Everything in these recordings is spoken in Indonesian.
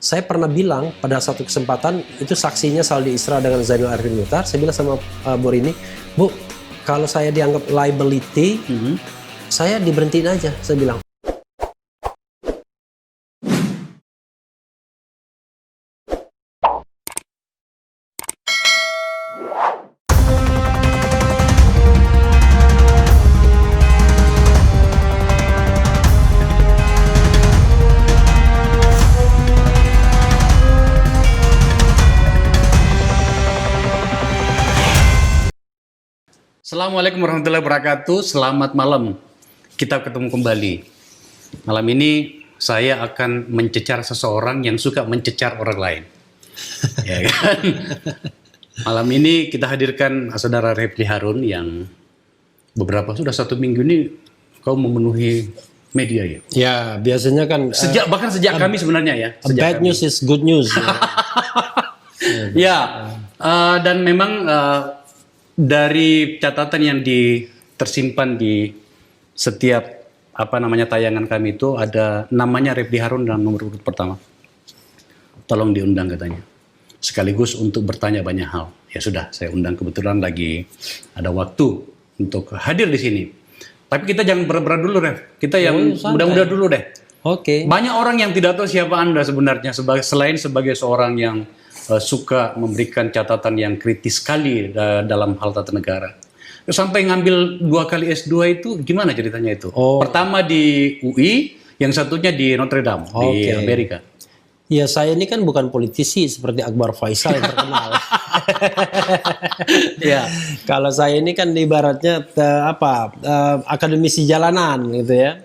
saya pernah bilang pada satu kesempatan, itu saksinya Saldi Isra dengan Zainul Arifin Muchtar, saya bilang sama Bu Rini, Bu, kalau saya dianggap liability, saya diberhentiin aja, saya bilang. Assalamualaikum warahmatullahi wabarakatuh. Selamat malam. Kita ketemu kembali. Malam ini saya akan mencecar seseorang yang suka mencecar orang lain. Ya kan? Malam ini kita hadirkan saudara Refli Harun yang sudah 1 minggu ini kau memenuhi media ya. Ya, biasanya kan Bahkan sejak kami sebenarnya ya. Bad news is good news. Ya, dan memang dari catatan yang tersimpan di setiap tayangan kami itu ada namanya Refli Harun dalam nomor urut pertama. Tolong diundang katanya. Sekaligus untuk bertanya banyak hal. Ya sudah, saya undang, kebetulan lagi ada waktu untuk hadir di sini. Tapi kita jangan berat-berat dulu, Ref. Kita yang mudah-mudah dulu deh. Oke. Banyak orang yang tidak tahu siapa Anda sebenarnya selain sebagai seorang yang suka memberikan catatan yang kritis sekali dalam hal tata negara. Sampai ngambil 2 kali S2 itu gimana ceritanya itu? Pertama di UI, yang satunya di Notre Dame di Amerika. Ya, saya ini kan bukan politisi seperti Akbar Faisal yang terkenal. Ya, kalau saya ini kan ibaratnya akademisi jalanan gitu ya.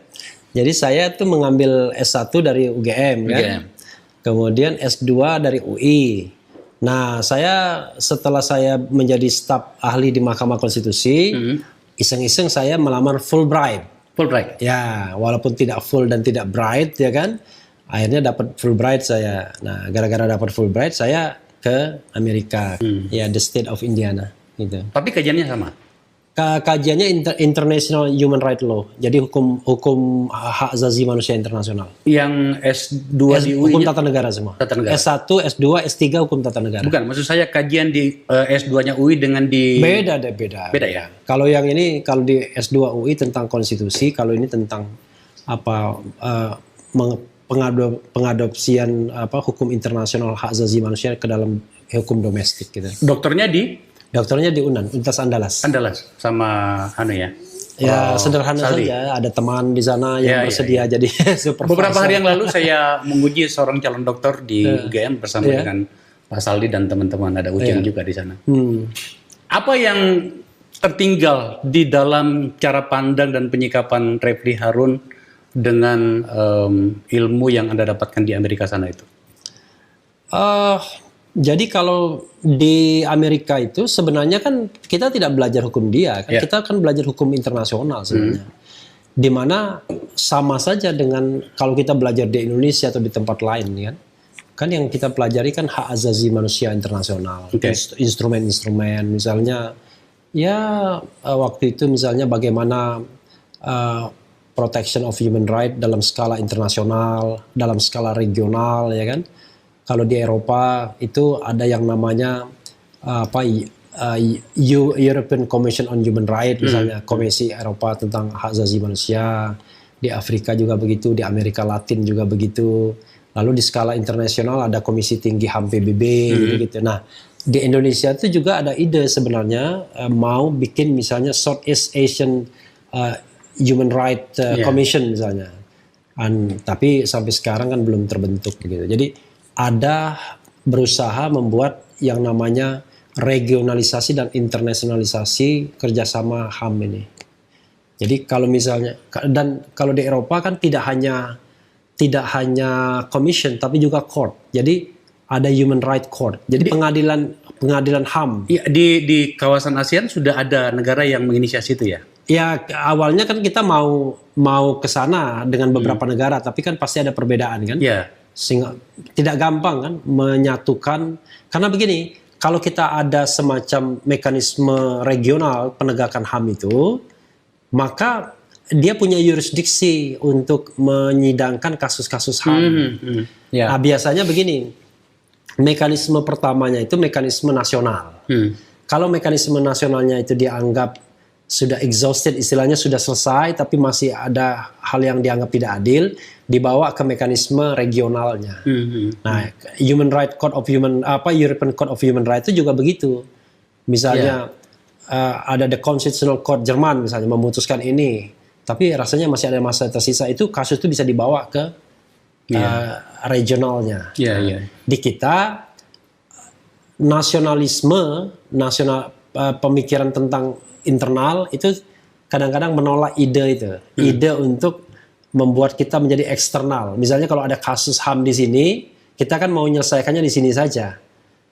Jadi saya tuh mengambil S1 dari UGM kan. Kemudian S2 dari UI. Nah, setelah saya menjadi staf ahli di Mahkamah Konstitusi, iseng-iseng saya melamar Fulbright. Fulbright. Ya, walaupun tidak full dan tidak bright ya kan. Akhirnya dapat Fulbright saya. Nah, gara-gara dapat Fulbright saya ke Amerika. Ya, the state of Indiana gitu. Tapi kajiannya sama. Kajiannya international human right law. Jadi hukum hak asasi manusia internasional. Yang S2 di UI hukum tata negara semua. Tata negara. S1, S2, S3 hukum tata negara. Bukan, maksud saya kajian di S2-nya UI dengan di Beda. Beda ya. Kalau yang ini kalau di S2 UI tentang konstitusi, kalau ini tentang pengadopsian hukum internasional hak asasi manusia ke dalam hukum domestik gitu. Dokternya di UNAN, Universitas Andalas. Andalas sama ya. Ya, sederhana Saldi saja. Ada teman di sana yang bersedia jadi supervisor. Beberapa hari yang lalu saya menguji seorang calon dokter di UGM bersama dengan Pak Saldi dan teman-teman. Ada Uceng juga di sana. Apa yang tertinggal di dalam cara pandang dan penyikapan Refli Harun dengan ilmu yang Anda dapatkan di Amerika sana itu? Jadi kalau di Amerika itu sebenarnya kan kita tidak belajar hukum dia, kan kita kan belajar hukum internasional sebenarnya. Dimana sama saja dengan kalau kita belajar di Indonesia atau di tempat lain kan. Kan yang kita pelajari kan hak asasi manusia internasional, instrumen-instrumen misalnya waktu itu misalnya bagaimana protection of human right dalam skala internasional, dalam skala regional ya kan. Kalau di Eropa itu ada yang namanya European Commission on Human Rights misalnya, Komisi Eropa tentang hak asasi manusia. Di Afrika juga begitu, di Amerika Latin juga begitu. Lalu di skala internasional ada Komisi Tinggi HAM PBB gitu. Nah, di Indonesia itu juga ada ide sebenarnya mau bikin misalnya Southeast Asian Human Rights Commission misalnya. Tapi sampai sekarang kan belum terbentuk gitu. Jadi ada berusaha membuat yang namanya regionalisasi dan internasionalisasi kerjasama HAM ini. Jadi kalau misalnya kalau di Eropa kan tidak hanya commission tapi juga court. Jadi ada human right court. Jadi pengadilan HAM. Ya, di kawasan ASEAN sudah ada negara yang menginisiasi itu ya. Ya, awalnya kan kita mau ke sana dengan beberapa negara, tapi kan pasti ada perbedaan kan. Iya. Sehingga tidak gampang kan menyatukan, karena begini, kalau kita ada semacam mekanisme regional penegakan HAM itu, maka dia punya yurisdiksi untuk menyidangkan kasus-kasus HAM. Ya. Nah, biasanya begini, mekanisme pertamanya itu mekanisme nasional. Kalau mekanisme nasionalnya itu dianggap sudah exhausted, istilahnya sudah selesai, tapi masih ada hal yang dianggap tidak adil, dibawa ke mekanisme regionalnya. Nah, European Court of Human Rights itu juga begitu. Misalnya ada the Constitutional Court Jerman misalnya memutuskan ini, tapi rasanya masih ada masa tersisa, itu kasus itu bisa dibawa ke regionalnya. Di kita pemikiran tentang internal itu kadang-kadang menolak ide untuk membuat kita menjadi eksternal. Misalnya kalau ada kasus HAM di sini, kita kan mau menyelesaikannya di sini saja.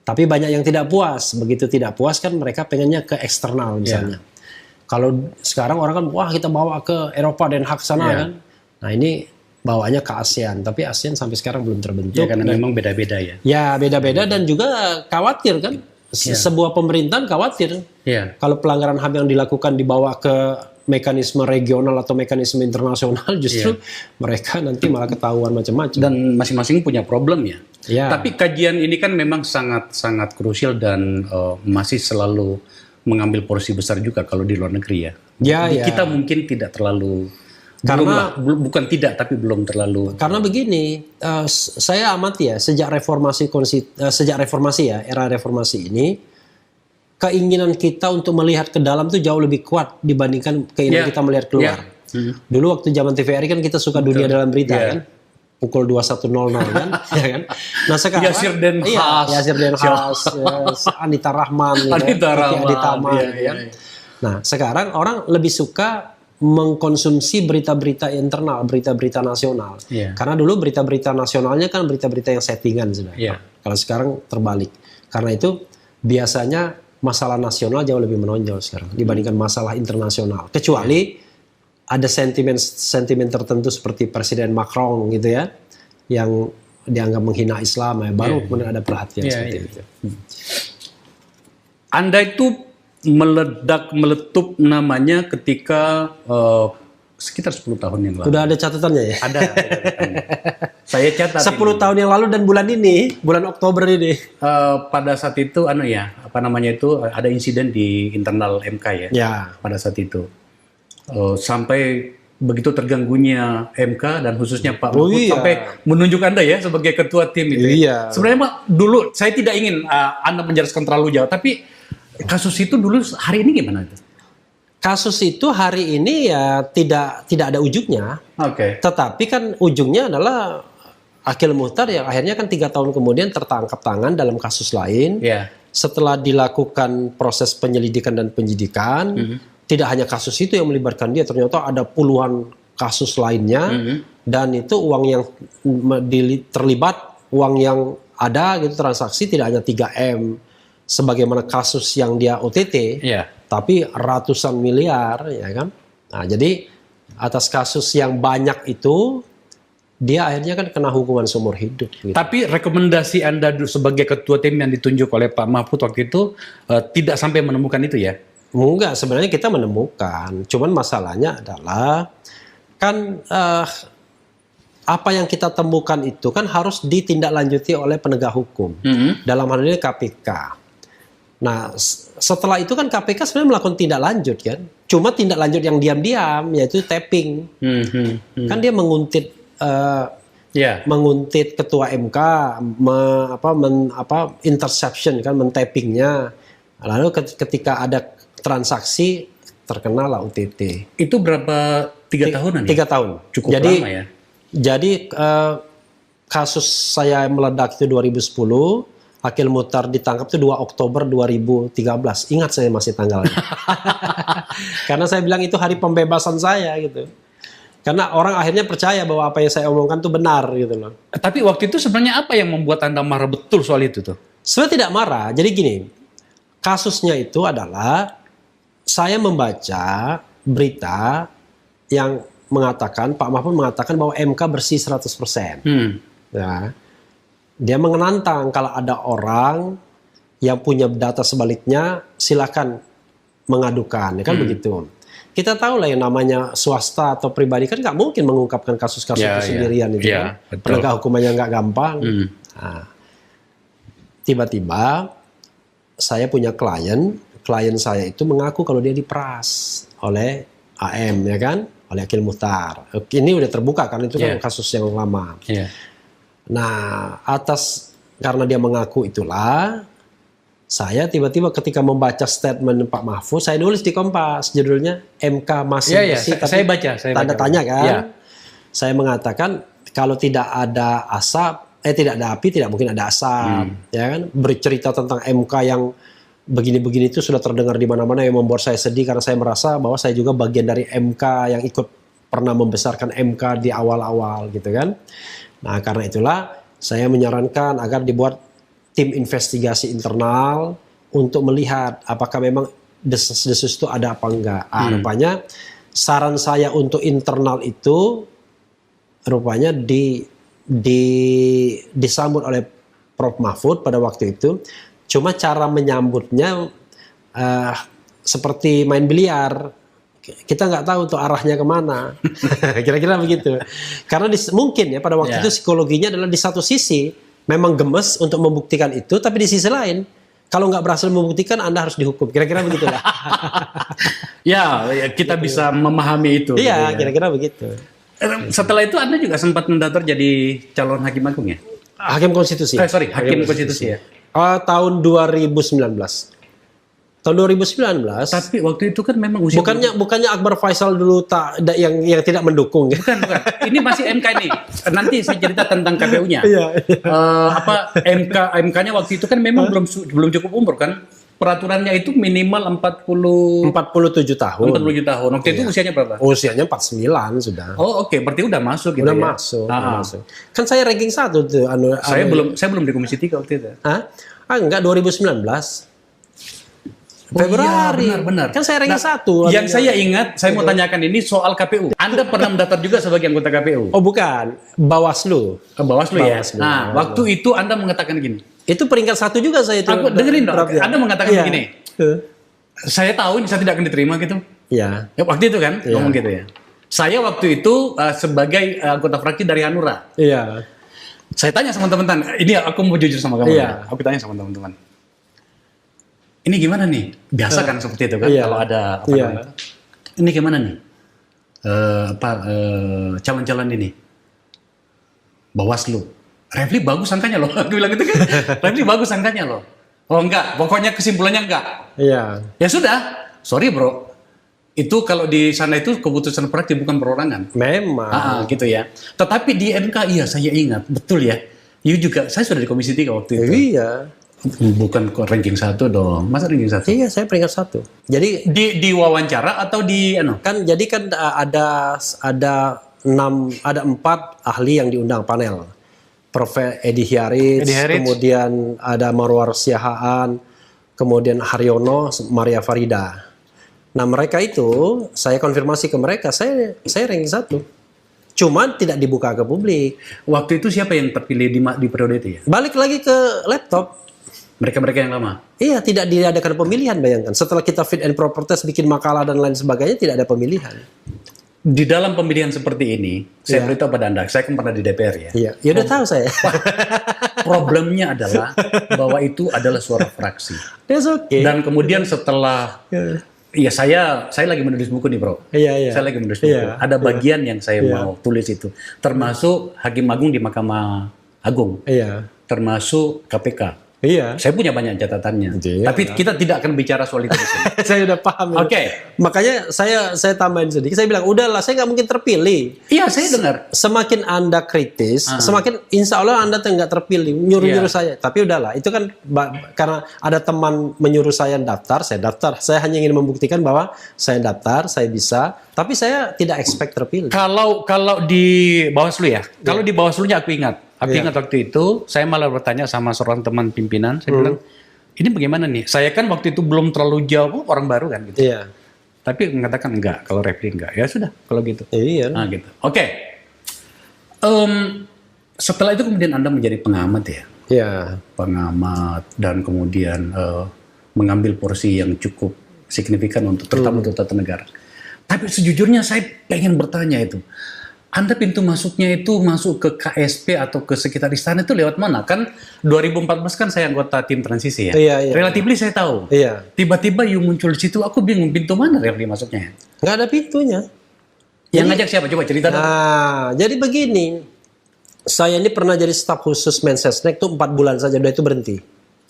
Tapi banyak yang tidak puas. Begitu tidak puas kan mereka pengennya ke eksternal misalnya. Kalau sekarang orang kan, wah kita bawa ke Eropa, Den Haag sana kan. Nah ini bawanya ke ASEAN. Tapi ASEAN sampai sekarang belum terbentuk. Ya karena memang beda-beda ya. Ya beda-beda dan juga khawatir kan. Sebuah pemerintahan khawatir. Kalau pelanggaran HAM yang dilakukan dibawa ke mekanisme regional atau mekanisme internasional, justru mereka nanti malah ketahuan macam-macam. Dan masing-masing punya problem ya. Tapi kajian ini kan memang sangat krusial dan masih selalu mengambil porsi besar juga kalau di luar negeri ya. Kita mungkin tidak terlalu, bukan tidak tapi belum terlalu. Karena begini, saya amati ya sejak reformasi ya, era reformasi ini, keinginan kita untuk melihat ke dalam tuh jauh lebih kuat dibandingkan keinginan kita melihat keluar. Dulu waktu zaman TVRI kan kita suka dunia dalam berita kan. Pukul 21.00 kan, ya kan. Nah sekarang Yasir Den Haas, Anita Rahman, Nah sekarang orang lebih suka mengkonsumsi berita-berita internal, berita-berita nasional. Karena dulu berita-berita nasionalnya kan berita-berita yang settingan sudah. Kalau sekarang terbalik. Karena itu biasanya masalah nasional jauh lebih menonjol sekarang dibandingkan masalah internasional. Kecuali ada sentimen tertentu seperti Presiden Macron gitu ya, yang dianggap menghina Islam ya, baru kemudian ada perhatian seperti itu. Anda itu meletup namanya ketika sekitar 10 tahun yang lalu. Udah ada catatannya ya? Ada catatannya. Saya catat 10 tahun yang lalu dan bulan Oktober ini. Pada saat itu ada insiden di internal MK ya. Pada saat itu. Sampai begitu terganggunya MK dan khususnya Pak Mahfud sampai menunjuk Anda ya sebagai ketua tim itu. Sebenarnya dulu saya tidak ingin Anda menjelaskan terlalu jauh, tapi kasus itu dulu hari ini gimana itu? Kasus itu hari ini ya tidak ada ujungnya. Tetapi kan ujungnya adalah Akhil Muchtar yang akhirnya kan 3 tahun kemudian tertangkap tangan dalam kasus lain. Setelah dilakukan proses penyelidikan dan penyidikan, tidak hanya kasus itu yang melibatkan dia, ternyata ada puluhan kasus lainnya, dan itu uang yang terlibat, uang yang ada gitu transaksi tidak hanya 3M sebagaimana kasus yang dia OTT, tapi ratusan miliar, ya kan? Nah, jadi atas kasus yang banyak itu dia akhirnya kan kena hukuman seumur hidup. Gitu. Tapi rekomendasi Anda sebagai ketua tim yang ditunjuk oleh Pak Mahfud waktu itu tidak sampai menemukan itu ya? Enggak, sebenarnya kita menemukan. Cuman masalahnya adalah kan apa yang kita temukan itu kan harus ditindaklanjuti oleh penegak hukum. Dalam hal ini KPK. Nah, setelah itu kan KPK sebenarnya melakukan tindak lanjut kan. Cuma tindak lanjut yang diam-diam yaitu tapping. Kan dia menguntit menguntit ketua MK, interception kan, men-tappingnya. Lalu ketika ada transaksi terkenal lah UTT. Itu berapa 3 tahunan ya? 3 tahun. Cukup lama ya. Jadi kasus saya meledak itu 2010, Akhil Muchtar ditangkap itu 2 Oktober 2013. Ingat saya masih tanggalnya. Karena saya bilang itu hari pembebasan saya gitu. Karena orang akhirnya percaya bahwa apa yang saya omongkan itu benar gitu loh. Tapi waktu itu sebenarnya apa yang membuat Anda marah betul soal itu tuh? Sebenarnya tidak marah. Jadi gini, kasusnya itu adalah saya membaca berita yang mengatakan, Pak Mahfud mengatakan bahwa MK bersih 100%. Ya. Dia menantang kalau ada orang yang punya data sebaliknya, silakan mengadukan, ya kan begitu. kita tahu lah yang namanya swasta atau pribadi kan nggak mungkin mengungkapkan kasus-kasus Ya, itu sendirian itu ya, kan. betul. Penegak hukumannya nggak gampang. Nah, tiba-tiba saya punya klien saya itu mengaku kalau dia diperas oleh AM ya kan, oleh Akil Muhtar. Ini udah terbuka kan, itu kan kasus yang lama. Nah, karena dia mengaku itulah, saya tiba-tiba ketika membaca statement Pak Mahfud, saya nulis di Kompas, judulnya MK masih bersih, tapi saya baca. tanda tanya kan. Saya mengatakan kalau tidak ada tidak ada api, tidak mungkin ada asap, ya kan. Bercerita tentang MK yang begini-begini itu sudah terdengar di mana-mana, yang membuat saya sedih karena saya merasa bahwa saya juga bagian dari MK yang ikut pernah membesarkan MK di awal-awal gitu kan. Nah, karena itulah saya menyarankan agar dibuat tim investigasi internal untuk melihat apakah memang desas-desus itu ada apa enggak. Rupanya saran saya untuk internal itu rupanya disambut oleh Prof. Mahfud pada waktu itu. Cuma cara menyambutnya seperti main biliar. Kita nggak tahu tuh arahnya kemana. Kira-kira begitu. Karena mungkin ya pada waktu itu psikologinya adalah di satu sisi memang gemes untuk membuktikan itu, tapi di sisi lain kalau nggak berhasil membuktikan Anda harus dihukum. Kira-kira begitulah. ya, kita bisa memahami itu. Iya, kira-kira begitu. Setelah itu Anda juga sempat mendaftar jadi calon hakim agung ya? Hakim konstitusi. Hakim konstitusi ya. Tahun 2019. Tahun 2019. Tapi waktu itu kan memang usia bukannya Akbar Faisal dulu yang tidak mendukung. Bukan. Ini masih MK ini. Nanti saya cerita tentang KPU-nya. MK-nya waktu itu kan memang belum cukup umur kan. Peraturannya itu minimal 47 tahun. 47 tahun. Waktu itu usianya berapa? Usianya 49 sudah. Oh, oke. Berarti udah masuk gitu udah ya. Masuk. Kan saya ranking 1 tuh Saya belum di Komisi 3 waktu itu. Enggak, 2019. Februari. Iya, benar. Kan saya ranking 1. Yang saya ingat, saya mau tanyakan ini soal KPU. Anda pernah mendaftar juga sebagai anggota KPU? Oh, bukan. Bawaslu. Bawaslu ya. Nah, waktu itu Anda mengatakan gini. Itu peringkat 1 juga saya itu. Aku dengerin dong. Anda mengatakan begini. Saya tahu ini saya tidak akan diterima gitu. Iya. Waktu itu kan ngomong gitu ya. Saya waktu itu sebagai anggota fraksi dari Hanura. Iya. Saya tanya sama teman-teman. Ini aku mau jujur sama kamu. Ya. Aku tanya sama teman-teman. Ini gimana nih? Biasa kan seperti itu kan kalau ada apa namanya? Ini gimana nih? Calon-calon ini. Bawaslu. Refli bagus angkanya loh. Aku bilang gitu kan. Refli bagus angkanya loh. Oh enggak, pokoknya kesimpulannya enggak. Iya. Ya sudah. Sorry bro. Itu kalau di sana itu keputusan fraksi bukan perorangan. Memang. Gitu ya. Tetapi di MK iya saya ingat. Betul ya. You juga, saya sudah di Komisi 3 waktu itu. Iya. Bukan ranking 1 dong. Masa ranking 1? Iya, saya peringkat 1. Jadi di wawancara atau di Kan jadi kan ada 4 ahli yang diundang panel. Prof. Edi Hiaris, kemudian ada Marwar Siahaan, kemudian Haryono, Maria Farida. Nah, mereka itu saya konfirmasi ke mereka, saya ranking 1. Cuman tidak dibuka ke publik. Waktu itu siapa yang terpilih di periode itu ya? Balik lagi ke laptop. Mereka-mereka yang lama? Iya, tidak diadakan pemilihan, bayangkan. Setelah kita fit and proper test, bikin makalah dan lain sebagainya, tidak ada pemilihan. Di dalam pemilihan seperti ini, saya beritahu pada Anda, saya kan pernah di DPR ya. Iya, ya udah tahu saya. Problemnya adalah bahwa itu adalah suara fraksi. That's okay. Dan kemudian setelah, ya saya lagi menulis buku nih bro. Iya. Saya lagi menulis buku. Ada bagian yang saya mau tulis itu, termasuk Hakim Agung di Mahkamah Agung, termasuk KPK. Iya. Saya punya banyak catatannya. Tapi kita tidak akan bicara soal itu di sini. Saya udah paham. Oke. Makanya saya tambahin sedikit. Saya bilang, udahlah, saya nggak mungkin terpilih. Iya, saya dengar. Semakin Anda kritis, semakin insya Allah Anda nggak terpilih. Nyuruh-nyuruh saya. Tapi udahlah, itu kan karena ada teman menyuruh saya daftar, saya daftar. Saya hanya ingin membuktikan bahwa saya daftar, saya bisa. Tapi saya tidak expect terpilih. Kalau di Bawaslu ya, kalau di Bawaslunya aku ingat. Aku ingat waktu itu, saya malah bertanya sama seorang teman pimpinan, saya bilang, ini bagaimana nih? Saya kan waktu itu belum terlalu jauh, orang baru kan gitu. Iya. Tapi mengatakan enggak, kalau Refli enggak. Ya sudah, kalau gitu. Iya. Nah gitu. Oke. Setelah itu kemudian Anda menjadi pengamat ya? Iya. Pengamat dan kemudian mengambil porsi yang cukup signifikan untuk terutama untuk tata negara. Tapi sejujurnya saya pengen bertanya itu. Anda pintu masuknya itu masuk ke KSP atau ke sekitar istana itu lewat mana? Kan 2014 kan saya anggota tim transisi ya. Iya. Relatively saya tahu. Iya. Tiba-tiba you muncul di situ, aku bingung pintu mana Refli masuknya. Nggak ada pintunya. Yang ngajak siapa? Coba cerita dong. Nah, jadi begini. Saya ini pernah jadi staf khusus Mensesnek tuh 4 bulan saja, udah itu berhenti.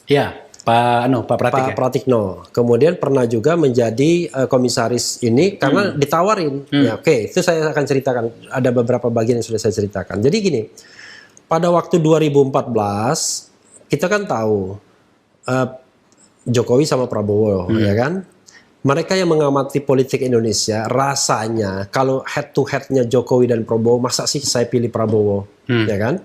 Ya, Pak Pratik Pak ya? Pratikno. Kemudian pernah juga menjadi komisaris ini karena ditawarin. Ya, oke, itu saya akan ceritakan. Ada beberapa bagian yang sudah saya ceritakan. Jadi gini, pada waktu 2014 kita kan tahu Jokowi sama Prabowo, ya kan? Mereka yang mengamati politik Indonesia rasanya kalau head to headnya Jokowi dan Prabowo, masa sih saya pilih Prabowo, ya kan?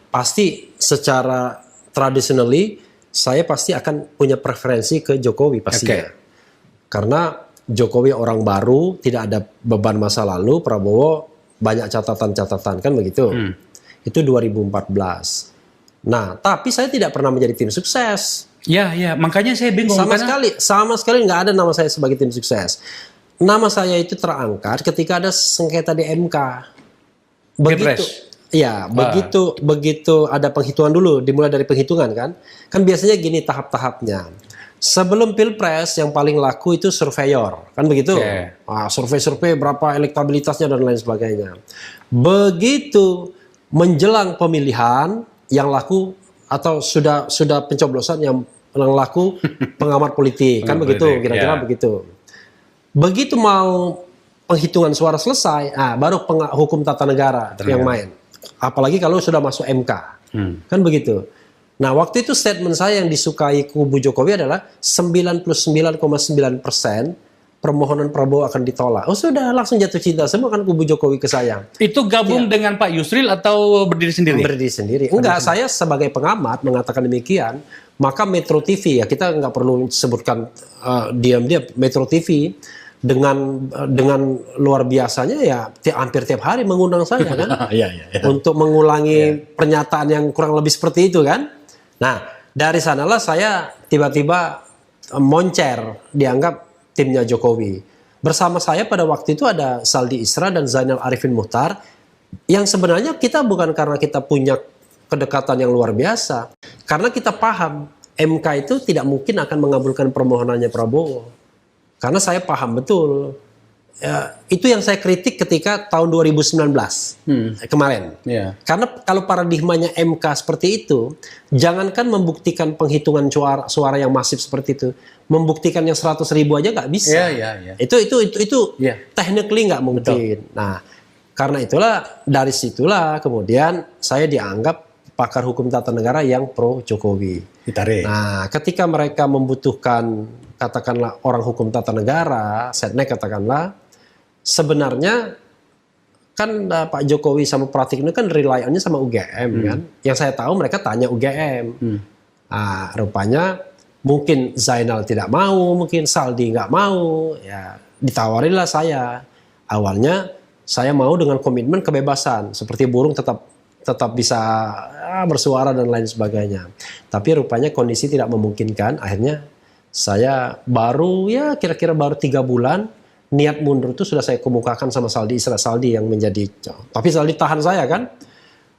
Pasti secara traditionally saya pasti akan punya preferensi ke Jokowi pastinya. Karena Jokowi orang baru, tidak ada beban masa lalu, Prabowo banyak catatan-catatan, kan begitu. Itu 2014. Nah, tapi saya tidak pernah menjadi tim sukses. Ya, makanya saya bingung. Sama sekali nggak ada nama saya sebagai tim sukses. Nama saya itu terangkat ketika ada sengketa di MK. Begitu. Ya, begitu ada penghitungan dulu, dimulai dari penghitungan kan. Kan biasanya gini tahap-tahapnya. Sebelum Pilpres yang paling laku itu surveyor, kan begitu? Survei-survei berapa elektabilitasnya dan lain sebagainya. Begitu menjelang pemilihan yang laku atau sudah pencoblosan yang laku pengamat politik, kan begitu, kira-kira begitu. Begitu mau penghitungan suara selesai, baru hukum tata negara yang main. Apalagi kalau sudah masuk MK, kan begitu. Nah, waktu itu statement saya yang disukai kubu Jokowi adalah 99,9% permohonan Prabowo akan ditolak. Oh sudah, langsung jatuh cinta semua kan kubu Jokowi ke saya. Itu gabung dengan Pak Yusril atau berdiri sendiri? Berdiri sendiri. Enggak, saya sebagai pengamat mengatakan demikian. Maka Metro TV, ya kita nggak perlu sebutkan diam-diam, Metro TV dengan luar biasanya ya hampir tiap hari mengundang saya kan untuk mengulangi pernyataan yang kurang lebih seperti itu kan. Nah, dari sanalah saya tiba-tiba moncer dianggap timnya Jokowi. Bersama saya pada waktu itu ada Saldi Isra dan Zainal Arifin Muchtar yang sebenarnya kita bukan karena kita punya kedekatan yang luar biasa, karena kita paham MK itu tidak mungkin akan mengabulkan permohonannya Prabowo. Karena saya paham betul, itu yang saya kritik ketika tahun 2019 kemarin. Karena kalau paradigmanya MK seperti itu, jangankan membuktikan penghitungan suara yang masif seperti itu, membuktikan yang 100.000 aja nggak bisa. Itu technically nggak mungkin. Betul. Nah, karena itulah dari situlah kemudian saya dianggap pakar hukum tata negara yang pro Jokowi. Ditarik. Nah, ketika mereka membutuhkan katakanlah orang hukum tata negara, Setnek katakanlah, sebenarnya kan Pak Jokowi sama Pratikno kan rely-nya sama UGM kan. Yang saya tahu mereka tanya UGM. Nah, rupanya mungkin Zainal tidak mau, mungkin Saldi nggak mau, ya ditawarinlah saya. Awalnya saya mau dengan komitmen kebebasan, seperti burung tetap bisa bersuara dan lain sebagainya. Tapi rupanya kondisi tidak memungkinkan. Akhirnya saya kira-kira baru 3 bulan niat mundur itu sudah saya kemukakan sama Saldi Isra. Saldi yang menjadi, tapi Saldi tahan saya kan.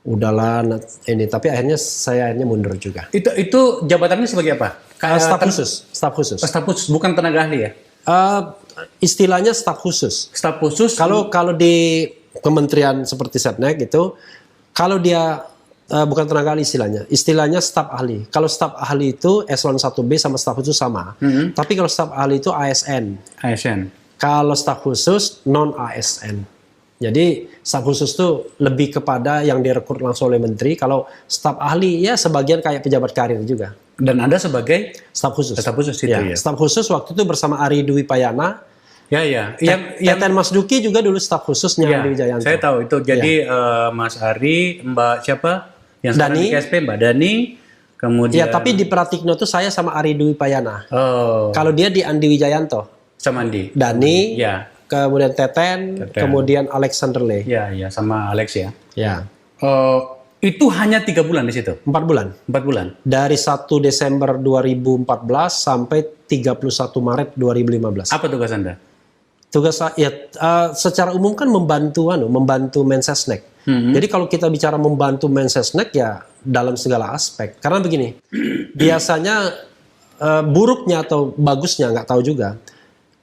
Udahlah ini, tapi akhirnya saya mundur juga. Itu jabatannya sebagai apa? Staf khusus. Staf khusus, bukan tenaga ahli ya? Istilahnya staf khusus. Staf khusus. Kalau di kementerian seperti Setnek itu, kalau dia bukan tenaga ahli istilahnya staf ahli. Kalau staf ahli itu eselon 1B sama staf khusus sama. Tapi kalau staf ahli itu ASN. Kalau staf khusus non ASN. Jadi staf khusus itu lebih kepada yang direkrut langsung oleh menteri. Kalau staf ahli ya sebagian kayak pejabat karir juga. Dan Anda sebagai staf khusus. Staf khusus itu ya. Staf khusus waktu itu bersama Ari Dwi Payana. Teten Mas Duki juga dulu staf khususnya Andi Wijayanto. Saya tahu itu. Jadi Mas Ari, Mbak siapa? Yang sekarang di KSP, Mbak Dani, kemudian. Ya, tapi di Pratikno itu saya sama Ari Dwi Payana. Kalau dia di Andi Wijayanto. Sama Andi. Dani. Kemudian Teten, kemudian Alexander Lee. Iya, sama Alex ya. Ya. Itu hanya 3 bulan di situ? 4 bulan. 4 bulan. Dari 1 Desember 2014 sampai 31 Maret 2015. Apa tugas Anda? Tugas saya secara umum kan membantu Mensesnek. Jadi kalau kita bicara membantu Mensesnek ya dalam segala aspek. Karena begini, biasanya buruknya atau bagusnya nggak tahu juga.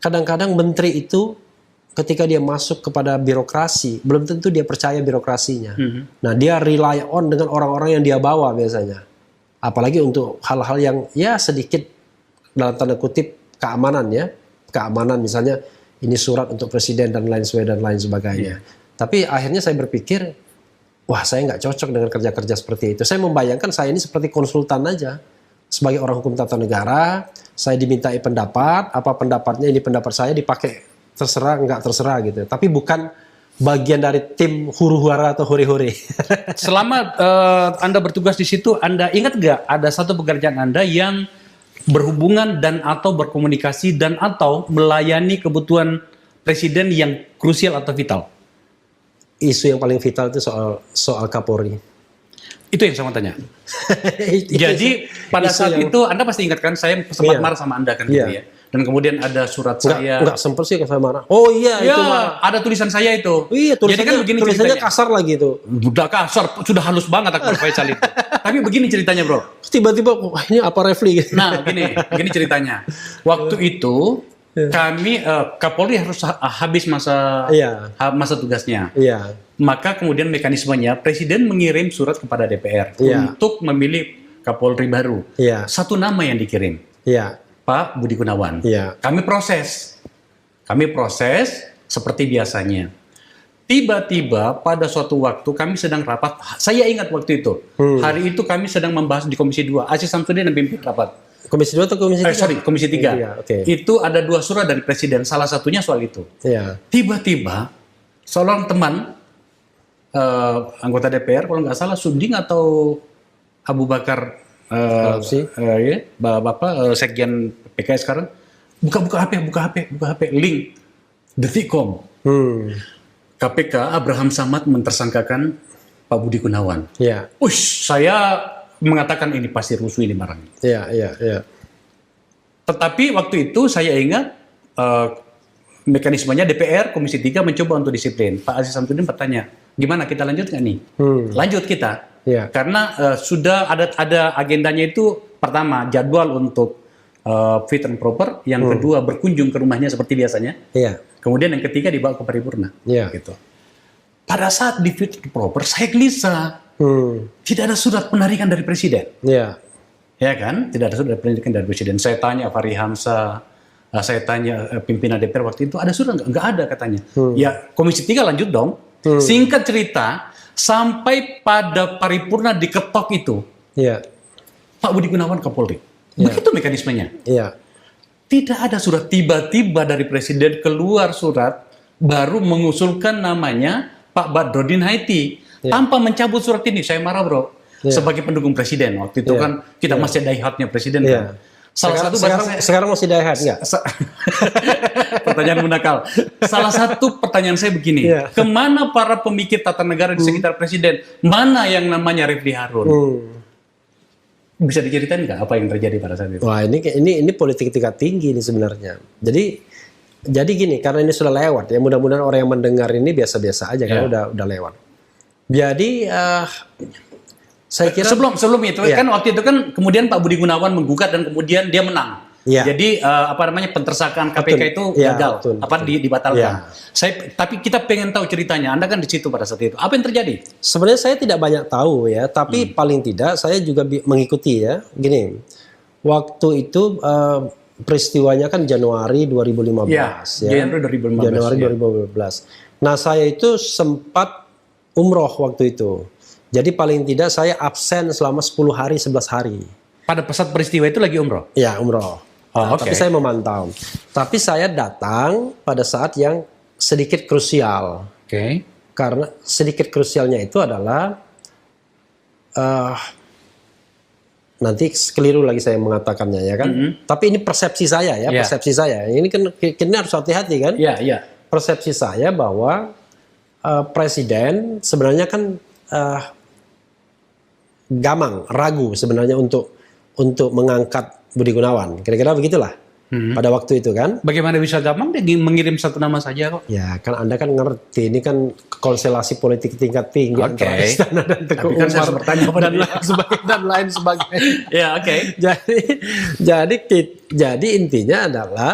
Kadang-kadang menteri itu ketika dia masuk kepada birokrasi, belum tentu dia percaya birokrasinya. Nah, dia rely on dengan orang-orang yang dia bawa biasanya. Apalagi untuk hal-hal yang ya sedikit dalam tanda kutip keamanan ya. Keamanan misalnya ini surat untuk presiden dan lain sebagainya. Tapi akhirnya saya berpikir, wah saya nggak cocok dengan kerja-kerja seperti itu. Saya membayangkan saya ini seperti konsultan aja. Sebagai orang hukum tata negara, saya dimintai pendapat, apa pendapatnya, ini pendapat saya dipakai terserah, nggak terserah gitu. Tapi bukan bagian dari tim huru-hara atau hore-hore. Selama Anda bertugas di situ, Anda ingat nggak ada satu pekerjaan Anda yang berhubungan dan atau berkomunikasi dan atau melayani kebutuhan presiden yang krusial atau vital? Isu yang paling vital itu soal Kapolri. Itu yang saya mau tanya. Jadi pada saat itu Anda pasti ingat kan, saya sempat marah sama Anda kan gitu ya. Dan kemudian ada surat saya. Enggak sempat sih saya marah. Oh iya ya, itu marah. Ada tulisan saya itu. Iya, jadi kan begini tulisannya ceritanya. kasar lagi itu. Udah kasar, sudah halus banget Akbar Faisal itu. Tapi begini ceritanya bro. Tiba-tiba wah ini apa Refli? Nah gini ceritanya. Waktu itu kami Kapolri harus habis masa tugasnya. Iya. Maka kemudian mekanismenya Presiden mengirim surat kepada DPR untuk memilih Kapolri baru. Iya. Satu nama yang dikirim. Iya. Pak Budi Gunawan. Iya. Kami proses seperti biasanya. Tiba-tiba pada suatu waktu kami sedang rapat. Saya ingat waktu itu. Hari itu kami sedang membahas di Komisi 2. Aziz Samsudin yang pimpin rapat. Komisi 2 atau Komisi 3? Komisi 3. Okay. Itu ada 2 surat dari Presiden. Salah satunya soal itu. Iya. Tiba-tiba seorang teman anggota DPR, kalau nggak salah Suding atau Abu Bakar, Bapak Sekjen PKS sekarang, buka HP, link Detikcom. KPK Abraham Samad mentersangkakan Pak Budi Gunawan. Iya. Saya mengatakan ini pasti rusuh ini barang. Iya. Tetapi waktu itu saya ingat mekanismenya DPR Komisi 3 mencoba untuk disiplin. Pak Aziz Samsudin bertanya, gimana kita lanjut nggak nih? Lanjut kita. Iya. Karena sudah ada agendanya itu, pertama jadwal untuk fit and proper, yang kedua berkunjung ke rumahnya seperti biasanya. Iya. Kemudian yang ketiga dibawa ke paripurna. Iya. Gitu. Pada saat di fit and proper saya gelisah. Tidak ada surat penarikan dari presiden. Iya. Ya kan? Tidak ada surat penarikan dari presiden. Saya tanya Fahri Hamzah, saya tanya pimpinan DPR waktu itu, ada surat nggak? Nggak ada katanya. Ya Komisi 3 lanjut dong. Singkat cerita, sampai pada paripurna diketok itu, Pak Budi Gunawan Kapolri. Begitu mekanismenya. Iya. Tidak ada surat, tiba-tiba dari Presiden keluar surat, baru mengusulkan namanya Pak Badrodin Haiti. Tanpa mencabut surat ini, saya marah bro. Sebagai pendukung Presiden, waktu itu kan kita masih die-hardnya Presiden kan. Sekarang masih die-hard nggak? Pertanyaan menakal. Salah satu pertanyaan saya begini, kemana para pemikir tata negara di sekitar Presiden? Mana yang namanya Refli Harun? Bisa diceritain nggak apa yang terjadi pada saat itu? Wah ini politik tingkat tinggi ini sebenarnya. Jadi gini, karena ini sudah lewat ya, mudah-mudahan orang yang mendengar ini biasa-biasa aja karena udah lewat. Jadi saya kira sebelum itu kan waktu itu kan kemudian Pak Budi Gunawan menggugat dan kemudian dia menang. Jadi pentersangkaan KPK itu gagal, dibatalkan. Tapi kita pengen tahu ceritanya. Anda kan di situ pada saat itu. Apa yang terjadi? Sebenarnya saya tidak banyak tahu ya, tapi paling tidak saya juga mengikuti ya. Gini, waktu itu peristiwanya kan Januari 2015 Januari 2015. Nah, saya itu sempat umroh waktu itu. Jadi paling tidak saya absen selama 10 hari 11 hari. Pada saat peristiwa itu lagi umroh? Ya, umroh. Tapi saya memantau. Tapi saya datang pada saat yang sedikit krusial. Karena sedikit krusialnya itu adalah nanti keliru lagi saya mengatakannya ya kan. Tapi ini persepsi saya ya, persepsi saya. Ini kan kita harus hati-hati kan. Persepsi saya bahwa presiden sebenarnya kan gamang, ragu sebenarnya untuk mengangkat Budi Gunawan. Kira-kira begitulah. pada waktu itu kan. Bagaimana bisa gampang dia mengirim satu nama saja kok? Ya kan Anda kan ngerti ini kan konstelasi politik tingkat tinggi antara Istana dan Teguh Tapi kan saya Umar bertanya dan lain sebagainya. Ya, oke. Jadi intinya adalah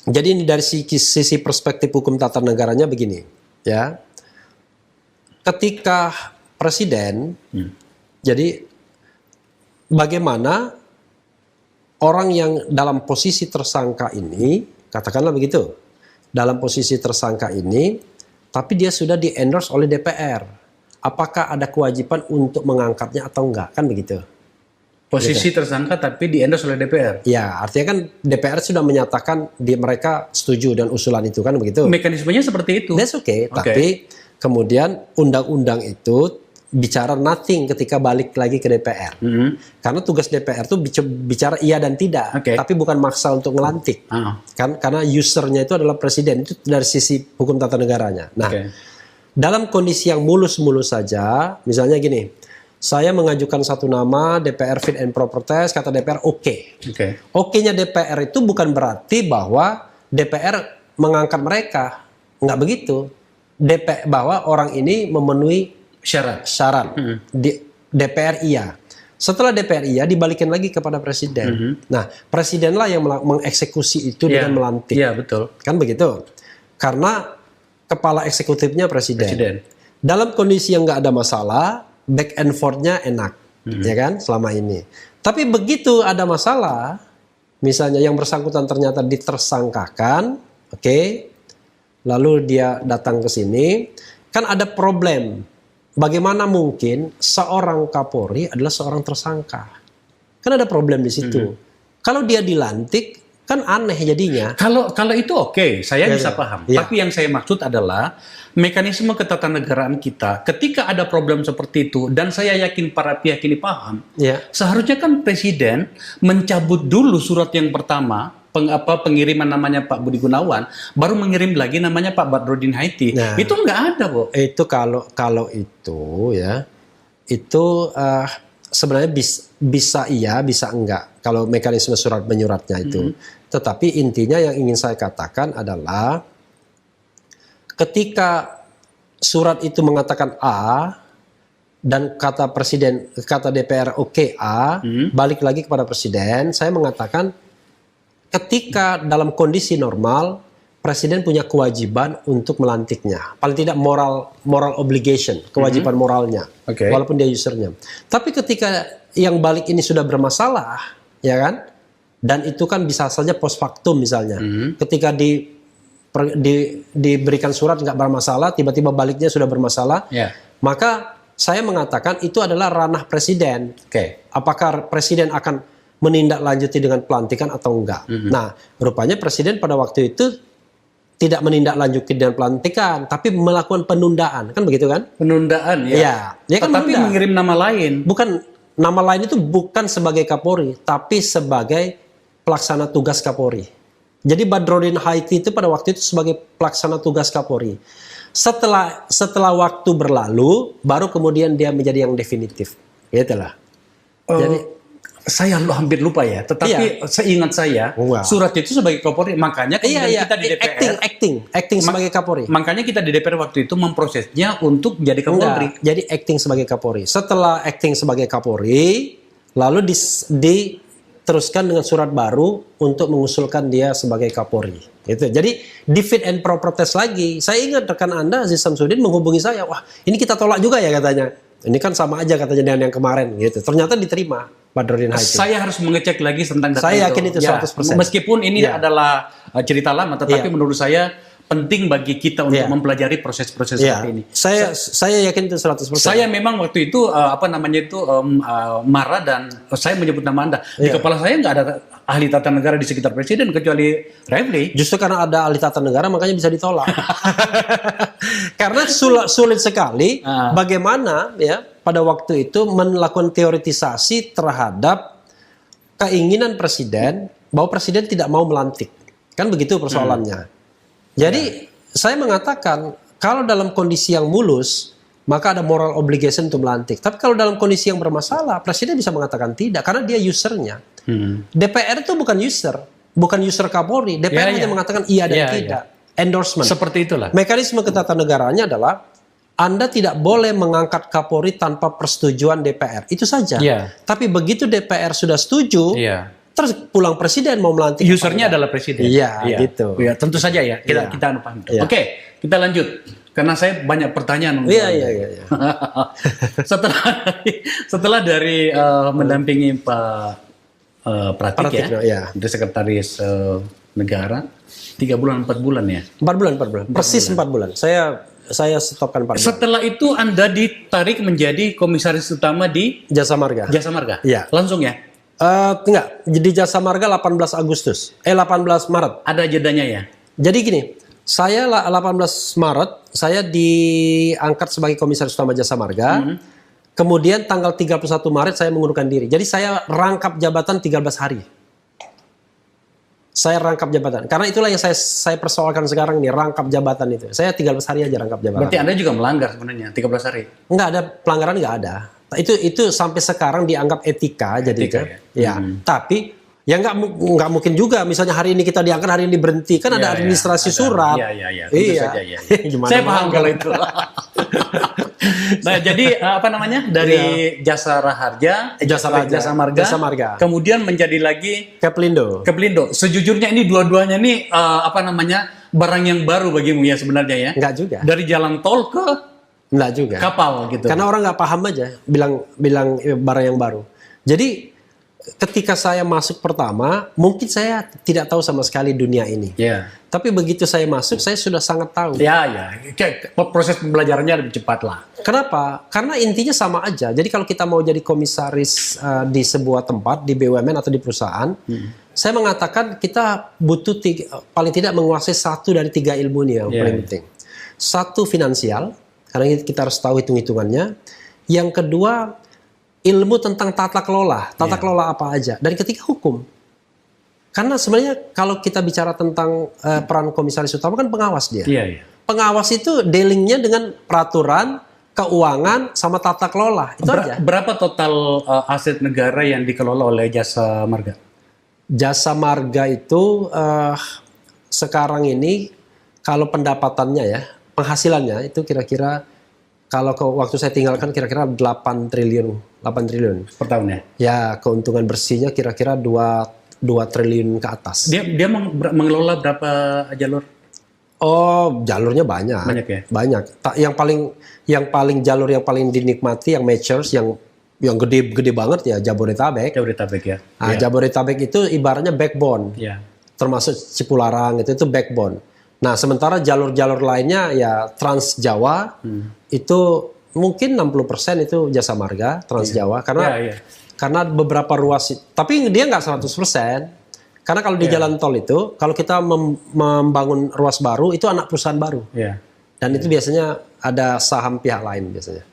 jadi ini dari sisi perspektif hukum tata negaranya begini, ya. Ketika presiden, jadi bagaimana orang yang dalam posisi tersangka ini, katakanlah begitu, dalam posisi tersangka ini, tapi dia sudah di-endorse oleh DPR. Apakah ada kewajiban untuk mengangkatnya atau enggak? Kan begitu. Posisi tersangka tapi di-endorse oleh DPR. Ya, artinya kan DPR sudah menyatakan mereka setuju dengan usulan itu, kan begitu. Mekanismenya seperti itu. That's okay. Tapi kemudian undang-undang itu bicara nothing ketika balik lagi ke DPR. Karena tugas DPR itu bicara iya dan tidak, tapi bukan maksa untuk ngelantik. Kan karena usernya itu adalah presiden, itu dari sisi hukum tata negaranya. Nah, dalam kondisi yang mulus-mulus saja, misalnya gini, saya mengajukan satu nama, DPR fit and proper test, kata DPR oke. Oke-nya DPR itu bukan berarti bahwa DPR mengangkat mereka, nggak begitu. Bahwa orang ini memenuhi syarat. DPR iya. Setelah DPR iya, dibalikin lagi kepada presiden. Nah, presidenlah yang mengeksekusi itu dengan melantik. Iya, betul. Kan begitu. Karena kepala eksekutifnya presiden. Dalam kondisi yang nggak ada masalah, back and forth-nya enak, ya kan, selama ini. Tapi begitu ada masalah, misalnya yang bersangkutan ternyata ditersangkakan, lalu dia datang ke sini, kan ada problem. Bagaimana mungkin seorang Kapolri adalah seorang tersangka? Kan ada problem di situ. Kalau dia dilantik, kan aneh jadinya. Kalau itu oke, saya bisa paham. Tapi yang saya maksud adalah mekanisme ketatanegaraan kita. Ketika ada problem seperti itu, dan saya yakin para pihak ini paham, seharusnya kan presiden mencabut dulu surat yang pertama. Pengiriman namanya Pak Budi Gunawan, baru mengirim lagi namanya Pak Badrodin Haiti. Nah, itu nggak ada kok. Itu kalau itu ya, itu sebenarnya bisa iya, bisa enggak. Kalau mekanisme surat menyuratnya itu. Tetapi intinya yang ingin saya katakan adalah ketika surat itu mengatakan A dan kata presiden, kata DPR A, balik lagi kepada presiden, saya mengatakan ketika dalam kondisi normal, presiden punya kewajiban untuk melantiknya. Paling tidak moral obligation, kewajiban moralnya, walaupun dia usernya. Tapi ketika yang balik ini sudah bermasalah, ya kan? Dan itu kan bisa saja post factum misalnya. Ketika diberikan surat nggak bermasalah, tiba-tiba baliknya sudah bermasalah, maka saya mengatakan itu adalah ranah presiden. Apakah presiden akan menindaklanjuti dengan pelantikan atau enggak. Nah, rupanya presiden pada waktu itu tidak menindaklanjuti dengan pelantikan, tapi melakukan penundaan, kan begitu kan? Penundaan, ya. Ya kan, tapi mengirim nama lain. Bukan, nama lain itu bukan sebagai Kapolri, tapi sebagai pelaksana tugas Kapolri. Jadi Badrodin Haiti itu pada waktu itu sebagai pelaksana tugas Kapolri. Setelah waktu berlalu, baru kemudian dia menjadi yang definitif. Itulah. Jadi saya hampir lupa ya, tetapi seingat saya surat itu sebagai Kapolri, makanya kita di DPR acting sebagai Kapolri. Makanya kita di DPR waktu itu memprosesnya untuk jadi Kapolri. Jadi acting sebagai Kapolri. Setelah acting sebagai Kapolri, lalu diteruskan dengan surat baru untuk mengusulkan dia sebagai Kapolri. Itu. Jadi di fit and proper test lagi. Saya ingat rekan Anda Aziz Samsudin menghubungi saya, wah ini kita tolak juga ya katanya. Ini kan sama aja katanya dengan yang kemarin gitu. Ternyata diterima Badrodin Haiti. Saya harus mengecek lagi tentang data saya yakin itu 100%. Meskipun ini adalah cerita lama, tetapi menurut saya penting bagi kita untuk mempelajari proses-proses seperti ini. Saya yakin itu 100%. Saya memang waktu itu marah dan saya menyebut nama Anda. Di kepala saya nggak ada ahli tata negara di sekitar presiden kecuali Refli. Justru karena ada ahli tata negara makanya bisa ditolak. Karena sulit sekali bagaimana ya pada waktu itu melakukan teoritisasi terhadap keinginan presiden bahwa presiden tidak mau melantik. Kan begitu persoalannya. Jadi saya mengatakan kalau dalam kondisi yang mulus maka ada moral obligation untuk melantik. Tapi kalau dalam kondisi yang bermasalah presiden bisa mengatakan tidak karena dia usernya. DPR itu bukan user Kapolri. DPR hanya mengatakan iya dan tidak. Endorsement. Seperti itulah. Mekanisme ketatanegaranya adalah Anda tidak boleh mengangkat Kapolri tanpa persetujuan DPR. Itu saja. Tapi begitu DPR sudah setuju, terus pulang presiden mau melantik. Usernya adalah presiden. Iya, gitu. Ya, tentu saja ya. Kita paham. Oke, kita lanjut. Karena saya banyak pertanyaan. Iya. Setelah dari mendampingi Pak Pratik ya, dari sekretaris negara 3 bulan 4 bulan ya. 4 bulan. Persis 4 bulan. Saya stopkan 4 bulan. Setelah itu Anda ditarik menjadi komisaris utama di Jasa Marga. Iya. Langsung ya? Enggak, di Jasa Marga 18 Maret. Ada jedanya ya? Jadi gini, saya 18 Maret saya diangkat sebagai komisaris utama Jasa Marga. Kemudian tanggal 31 Maret saya mengundurkan diri. Jadi saya rangkap jabatan 13 hari. Saya rangkap jabatan. Karena itulah yang saya persoalkan sekarang nih, rangkap jabatan itu. Saya 13 hari aja rangkap jabatan. Berarti Anda juga melanggar sebenarnya 13 hari? Enggak ada, pelanggaran enggak ada. Itu sampai sekarang dianggap etika jadi kan. Ya. Tapi ya nggak mungkin juga misalnya hari ini kita diangkat, hari ini berhenti, kan ada administrasi surat. Iya. Saja, Gimana saya paham kalau itu. Nah, jadi apa namanya? Dari Jasa Raharja, Jasa Marga, kemudian menjadi lagi Kepelindo. Sejujurnya ini dua-duanya ini apa namanya? Barang yang baru bagimu ya sebenarnya ya? Enggak juga. Dari jalan tol ke enggak juga. Kapal gitu. Karena orang nggak paham aja bilang barang yang baru. Jadi ketika saya masuk pertama, mungkin saya tidak tahu sama sekali dunia ini. Tapi begitu saya masuk, saya sudah sangat tahu. Proses pembelajarannya lebih cepat lah. Kenapa? Karena intinya sama aja. Jadi kalau kita mau jadi komisaris di sebuah tempat, di BUMN atau di perusahaan, saya mengatakan kita butuh paling tidak menguasai 1 dari 3 ilmu ini yang paling penting. 1 finansial, karena kita harus tahu hitung-hitungannya. Yang kedua, ilmu tentang tata kelola. Tata kelola apa aja. Dan ketiga, hukum. Karena sebenarnya kalau kita bicara tentang peran komisaris utama kan pengawas dia. Pengawas itu dealingnya dengan peraturan, keuangan, sama tata kelola. Itu aja. Berapa total aset negara yang dikelola oleh Jasa Marga? Jasa Marga itu sekarang ini kalau pendapatannya ya, penghasilannya itu kira-kira kalau waktu saya tinggalkan kira-kira 8 triliun per tahun ya. Ya, keuntungan bersihnya kira-kira 2 triliun ke atas. Dia mengelola berapa jalur? Oh, jalurnya banyak. Banyak ya? Banyak. Yang paling jalur yang paling dinikmati yang matures yang gede banget ya Jabodetabek. Ya. Nah, Jabodetabek itu ibaratnya backbone. Termasuk Cipularang itu backbone. Nah, sementara jalur-jalur lainnya ya Trans Jawa itu mungkin 60% itu Jasa Marga, Trans Jawa karena beberapa ruas, tapi dia nggak 100%. Karena kalau di jalan tol itu, kalau kita membangun ruas baru itu anak perusahaan baru. Dan itu biasanya ada saham pihak lain biasanya.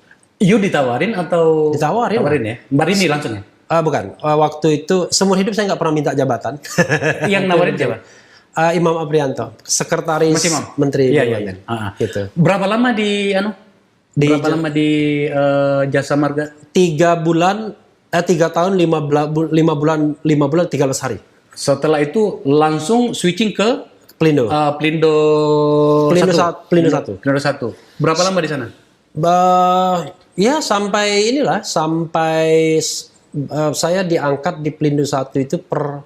You ditawarin atau? Ditawarin. Tawarin ya? Marini langsung ya? Bukan. Waktu itu seumur hidup saya nggak pernah minta jabatan. Yang nawarin siapa? Imam Aprianto, sekretaris Menteri BUMN. Gitu. Berapa lama di Jasa Marga? 3 tahun 5 bulan 13 hari. Setelah itu langsung switching ke Pelindo. Pelindo 1. Berapa lama di sana? Ya sampai saya diangkat di Pelindo 1 itu per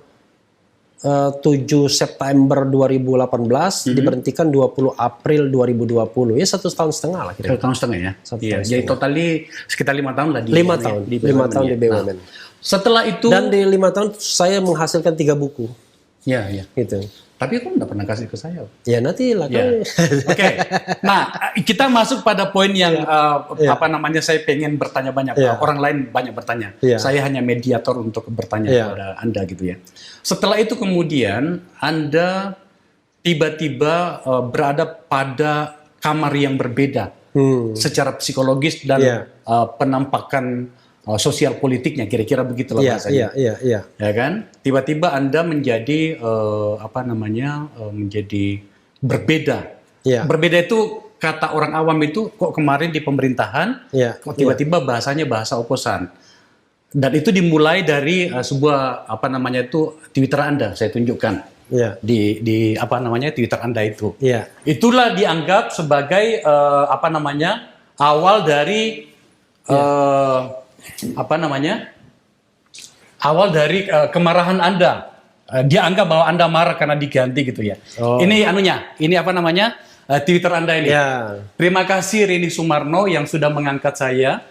7 September 2018, diberhentikan 20 April 2020. Ya 1,5 tahun lah kira-kira. 1,5 tahun ya? Jadi totalnya sekitar 5 tahun lah di 5 tahun di BUMN. Nah, setelah itu... Dan di 5 tahun saya menghasilkan 3 buku. Iya. Gitu. Tapi aku nggak pernah kasih ke saya. Ya nanti lah. Oke. Nah, kita masuk pada poin yang apa namanya, saya pengen bertanya banyak. Orang lain banyak bertanya. Saya hanya mediator untuk bertanya kepada Anda gitu ya. Setelah itu kemudian Anda tiba-tiba berada pada kamar yang berbeda secara psikologis dan penampakan sosial politiknya, kira-kira begitulah bahasanya. Iya. Ya kan? Tiba-tiba Anda menjadi menjadi berbeda. Berbeda itu kata orang awam itu kok kemarin di pemerintahan kok tiba-tiba bahasanya bahasa oposan. Dan itu dimulai dari sebuah apa namanya itu Twitter Anda, saya tunjukkan Ya. di apa namanya Twitter Anda itu. Ya. Itulah dianggap sebagai apa namanya awal dari apa namanya awal dari kemarahan Anda. Dia anggap bahwa Anda marah karena diganti gitu ya. Oh. Ini anunya, ini apa namanya Twitter Anda ini. Ya. Terima kasih Rini Sumarno yang sudah mengangkat saya.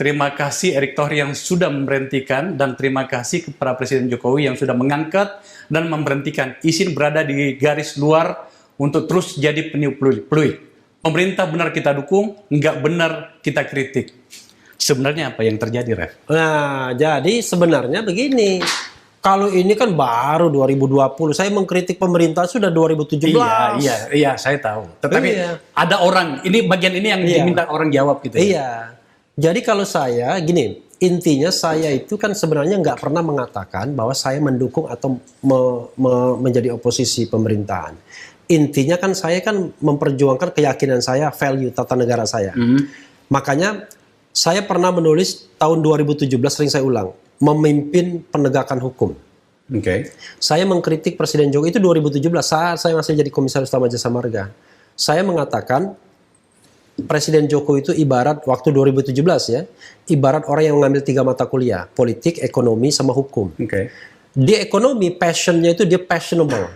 Terima kasih Erick Thohir yang sudah memberhentikan, dan terima kasih kepada Presiden Jokowi yang sudah mengangkat dan memberhentikan. Izin berada di garis luar untuk terus jadi peniup peluit. Pemerintah benar kita dukung, nggak benar kita kritik. Sebenarnya apa yang terjadi, Ref? Nah, jadi sebenarnya begini. Kalau ini kan baru 2020, saya mengkritik pemerintah sudah 2017. Iya, saya tahu. Tetapi ada orang, ini bagian ini yang diminta orang jawab gitu. Iya. Jadi kalau saya gini, intinya saya itu kan sebenarnya nggak pernah mengatakan bahwa saya mendukung atau menjadi oposisi pemerintahan. Intinya kan saya kan memperjuangkan keyakinan saya, value tata negara saya. Makanya saya pernah menulis tahun 2017, sering saya ulang, memimpin penegakan hukum. Oke. Saya mengkritik Presiden Jokowi itu 2017 saat saya masih jadi Komisaris Utama Jasa Marga. Saya mengatakan Presiden Jokowi itu ibarat waktu 2017 ya, ibarat orang yang mengambil 3 mata kuliah, politik, ekonomi, sama hukum. Oke. Di ekonomi, passionnya itu dia passionable.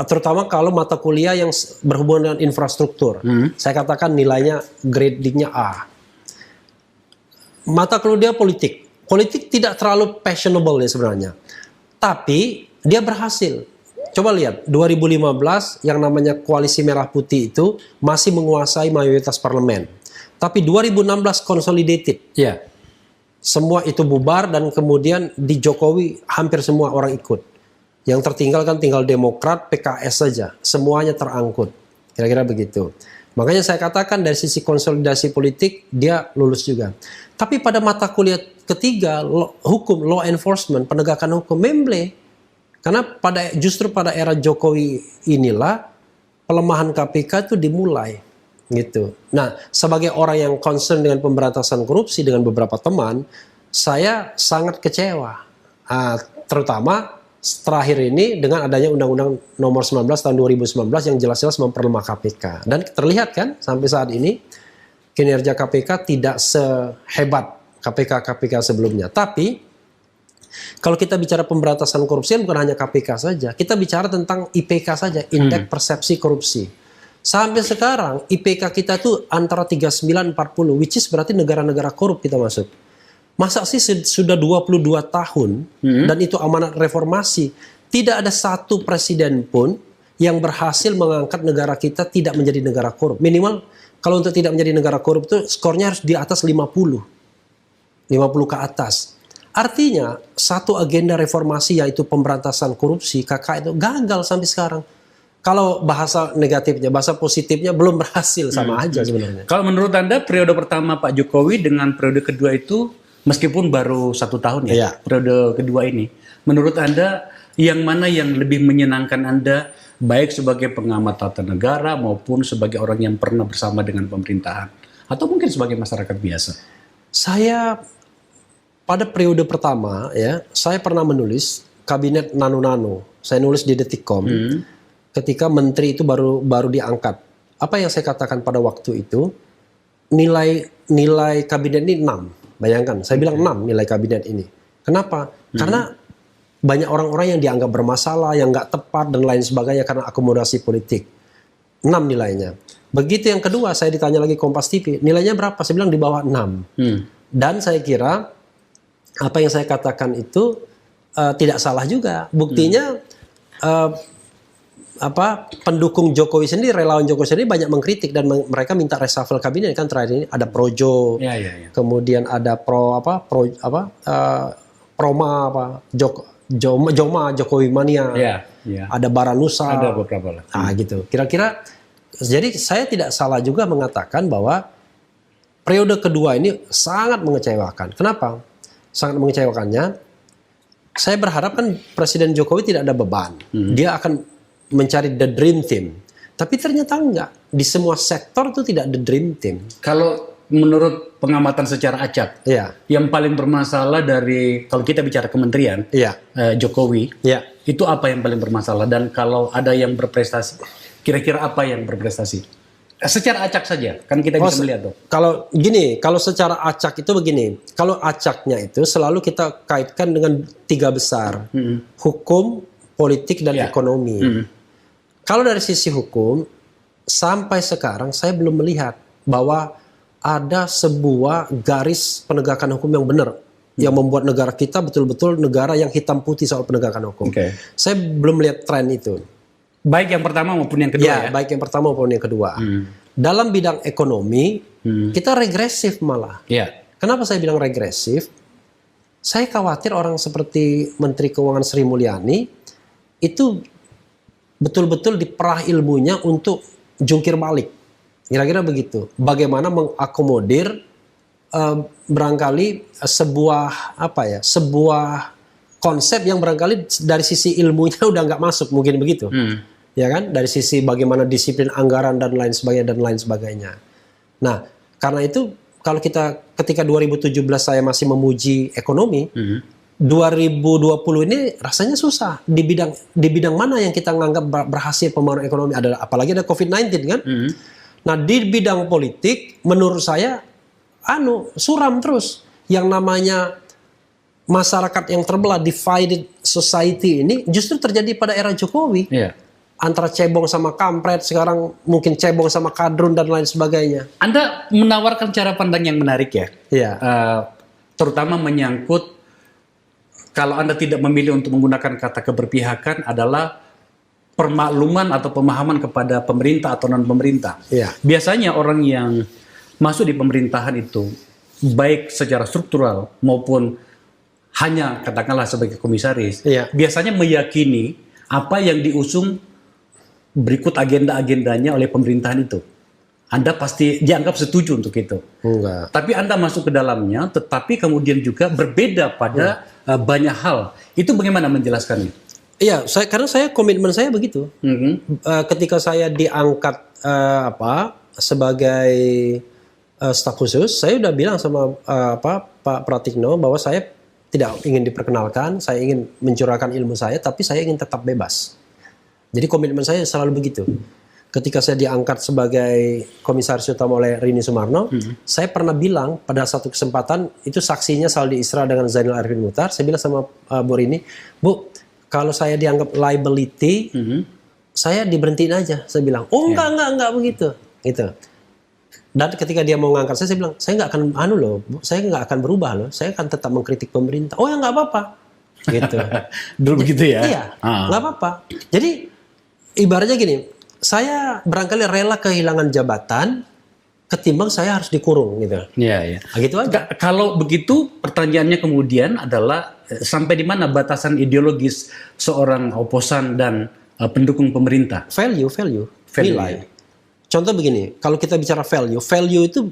Terutama kalau mata kuliah yang berhubungan dengan infrastruktur. Saya katakan nilainya gradingnya A. Mata kuliah politik. Politik tidak terlalu passionable ya sebenarnya. Tapi dia berhasil. Coba lihat, 2015 yang namanya Koalisi Merah Putih itu masih menguasai mayoritas parlemen. Tapi 2016 consolidated. Ya. Semua itu bubar dan kemudian di Jokowi hampir semua orang ikut. Yang tertinggal kan tinggal Demokrat, PKS saja. Semuanya terangkut. Kira-kira begitu. Makanya saya katakan dari sisi konsolidasi politik dia lulus juga. Tapi pada mata kuliah ketiga, hukum, law enforcement, penegakan hukum, memble. Karena justru pada era Jokowi inilah pelemahan KPK itu dimulai, gitu. Nah, sebagai orang yang concern dengan pemberantasan korupsi dengan beberapa teman, saya sangat kecewa, terutama terakhir ini dengan adanya Undang-Undang Nomor 19 tahun 2019 yang jelas-jelas memperlemah KPK. Dan terlihat kan sampai saat ini kinerja KPK tidak sehebat KPK sebelumnya. Tapi kalau kita bicara pemberantasan korupsi bukan hanya KPK saja, kita bicara tentang IPK saja, Indeks Persepsi Korupsi. Sampai sekarang IPK kita tuh antara 39-40, which is berarti negara-negara korup kita masuk. Masa sih sudah 22 tahun dan itu amanat reformasi, tidak ada satu presiden pun yang berhasil mengangkat negara kita tidak menjadi negara korup. Minimal kalau untuk tidak menjadi negara korup itu skornya harus di atas 50 ke atas. Artinya satu agenda reformasi yaitu pemberantasan korupsi KK itu gagal sampai sekarang. Kalau bahasa negatifnya, bahasa positifnya belum berhasil, sama aja sebenarnya. Kalau menurut Anda periode pertama Pak Jokowi dengan periode kedua itu meskipun baru 1 tahun ya, periode kedua ini, menurut Anda yang mana yang lebih menyenangkan Anda baik sebagai pengamat tata negara maupun sebagai orang yang pernah bersama dengan pemerintahan atau mungkin sebagai masyarakat biasa? Saya pada periode pertama ya, saya pernah menulis kabinet nano-nano. Saya nulis di Detikcom ketika menteri itu baru diangkat. Apa yang saya katakan pada waktu itu, nilai kabinet ini 6. Bayangkan, saya bilang 6 nilai kabinet ini. Kenapa? Karena banyak orang-orang yang dianggap bermasalah, yang nggak tepat dan lain sebagainya karena akomodasi politik. 6 nilainya. Begitu yang kedua, saya ditanya lagi Kompas TV, nilainya berapa? Saya bilang di bawah 6. Dan saya kira apa yang saya katakan itu tidak salah juga. Buktinya pendukung Jokowi sendiri, relawan Jokowi sendiri banyak mengkritik dan mereka minta reshuffle kabinet kan terakhir ini ada Projo, kemudian ada Joma Jokowi Mania, ada Baranusa, ada beberapa lah. Gitu. Kira-kira jadi saya tidak salah juga mengatakan bahwa periode kedua ini sangat mengecewakan. Kenapa? Sangat mengecewakannya. Saya berharap kan Presiden Jokowi tidak ada beban. Dia akan mencari the dream team. Tapi ternyata enggak. Di semua sektor itu tidak the dream team. Kalau menurut pengamatan secara acak, Iya. yang paling bermasalah dari kalau kita bicara kementerian Iya. Jokowi, Iya. itu apa yang paling bermasalah? Dan kalau ada yang berprestasi, kira-kira apa yang berprestasi? Secara acak saja, kan kita bisa melihat tuh. Kalau gini, kalau secara acak itu begini, kalau acaknya itu selalu kita kaitkan dengan 3 besar, hukum, politik, dan ekonomi. Kalau dari sisi hukum, sampai sekarang saya belum melihat bahwa ada sebuah garis penegakan hukum yang benar, yang membuat negara kita betul-betul negara yang hitam putih soal penegakan hukum. Saya belum melihat tren itu. Baik yang pertama maupun yang kedua ya? Baik yang pertama maupun yang kedua. Dalam bidang ekonomi, kita regresif malah. Kenapa saya bilang regresif? Saya khawatir orang seperti Menteri Keuangan Sri Mulyani itu betul-betul diperah ilmunya untuk jungkir balik. Kira-kira begitu. Bagaimana mengakomodir barangkali sebuah konsep yang barangkali dari sisi ilmunya udah nggak masuk, mungkin begitu. Ya kan, dari sisi bagaimana disiplin anggaran dan lain sebagainya. Nah, karena itu kalau kita ketika 2017 saya masih memuji ekonomi, 2020 ini rasanya susah. Di bidang mana yang kita menganggap berhasil pembangunan ekonomi adalah, apalagi ada COVID-19 kan. Nah, di bidang politik menurut saya suram terus. Yang namanya masyarakat yang terbelah, divided society ini justru terjadi pada era Jokowi. Antara cebong sama kampret, sekarang mungkin cebong sama kadrun dan lain sebagainya. Anda menawarkan cara pandang yang menarik ya, terutama menyangkut kalau Anda tidak memilih untuk menggunakan kata keberpihakan adalah permakluman atau pemahaman kepada pemerintah atau non pemerintah. Biasanya orang yang masuk di pemerintahan itu baik secara struktural maupun hanya katakanlah sebagai komisaris, biasanya meyakini apa yang diusung berikut agenda-agendanya oleh pemerintahan itu. Anda pasti dianggap setuju untuk itu. Enggak. Tapi Anda masuk ke dalamnya, tetapi kemudian juga berbeda pada banyak hal. Itu bagaimana menjelaskannya? Iya, karena saya komitmen saya begitu. Ketika saya diangkat sebagai staf khusus, saya udah bilang sama Pak Pratikno bahwa saya tidak ingin diperkenalkan, saya ingin mencurahkan ilmu saya, tapi saya ingin tetap bebas. Jadi komitmen saya selalu begitu. Ketika saya diangkat sebagai komisaris utama oleh Rini Sumarno, saya pernah bilang pada satu kesempatan, itu saksinya Saldi Isra dengan Zainal Arifin Muchtar, saya bilang sama Bu Rini, Bu, kalau saya dianggap liability, saya diberhentiin aja. Saya bilang, enggak begitu. Gitu. Dan ketika dia mau ngangkat saya bilang, saya nggak akan saya nggak akan berubah loh, saya akan tetap mengkritik pemerintah. Oh ya nggak apa-apa. Gitu. Dulu begitu ya? Iya, nggak apa-apa. Jadi ibaratnya gini, saya barangkali rela kehilangan jabatan ketimbang saya harus dikurung gitu. Iya. Gitu aja. Kalau begitu pertanyaannya kemudian adalah sampai di mana batasan ideologis seorang oposan dan pendukung pemerintah? Value. Nilai. Contoh begini, kalau kita bicara value itu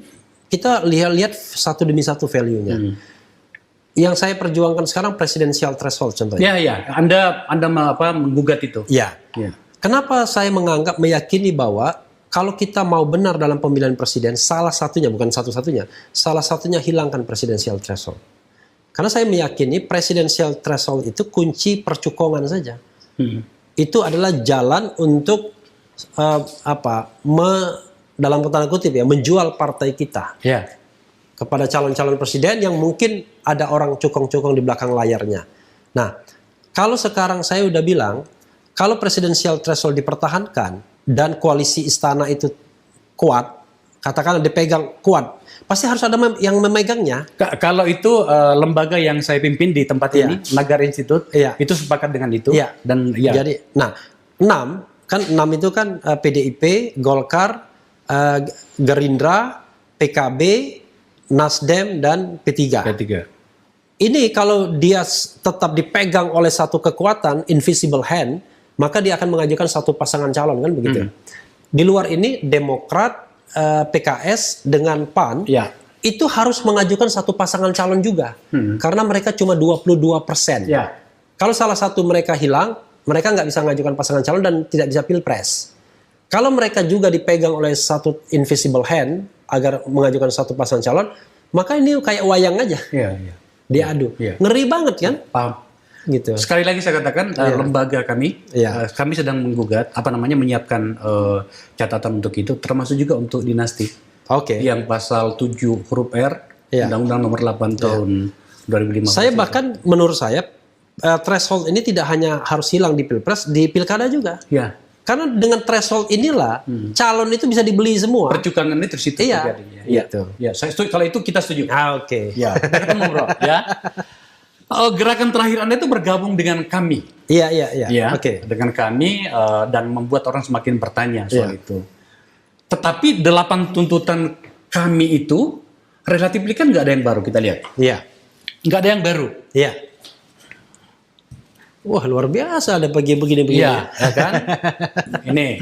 kita lihat satu demi satu value-nya. Yang saya perjuangkan sekarang presidensial threshold contohnya. Iya. Anda menggugat itu? Iya. Kenapa saya meyakini bahwa kalau kita mau benar dalam pemilihan presiden, salah satunya, bukan satu-satunya, salah satunya hilangkan presidensial threshold. Karena saya meyakini presidensial threshold itu kunci percukongan saja. Itu adalah jalan untuk dalam tanda kutip ya, menjual partai kita kepada calon-calon presiden yang mungkin ada orang cukong-cukong di belakang layarnya. Nah, kalau sekarang saya udah bilang, kalau presidensial threshold dipertahankan dan koalisi istana itu kuat, katakanlah dipegang kuat, pasti harus ada yang memegangnya. Kalau itu lembaga yang saya pimpin di tempat ini, Nagar Institute, itu sepakat dengan itu. Dan jadi, 6 itu kan PDIP, Golkar, Gerindra, PKB, Nasdem, dan P3. Ini kalau dia tetap dipegang oleh satu kekuatan, invisible hand, maka dia akan mengajukan satu pasangan calon, kan begitu. Di luar ini Demokrat, PKS dengan PAN itu harus mengajukan satu pasangan calon juga, karena mereka cuma 22%. Kalau salah satu mereka hilang, mereka nggak bisa mengajukan pasangan calon dan tidak bisa pilpres. Kalau mereka juga dipegang oleh satu invisible hand agar mengajukan satu pasangan calon, maka ini kayak wayang aja. Iya, iya. Diadu. Iya. Ngeri banget kan? Paham. Gitu. Sekali lagi saya katakan lembaga kami, Iya. kami sedang menggugat, menyiapkan catatan untuk itu, termasuk juga untuk dinasti. Oke. Yang pasal 7 huruf R, Iya. Undang-Undang Nomor 8 tahun 2015. Saya bahkan menurut saya threshold ini tidak hanya harus hilang di pilpres, di pilkada juga. Ya, Karena dengan threshold inilah calon itu bisa dibeli semua. percukangan ini terus itu Iya. terjadi. Gitu. Ya, saya setuju. Kalau itu kita setuju. Oke. Ya, kita ketemu bro. Ya. Gerakan terakhir Anda itu bergabung dengan kami. Iya, iya, iya. Ya, Oke. dengan kami dan membuat orang semakin bertanya soal Iya. itu. Tetapi 8 tuntutan kami itu relatif kan nggak ada yang baru, kita lihat. Iya. Nggak ada yang baru. Iya. Wah, luar biasa ada begini-begini. Iya, ya kan? Ini.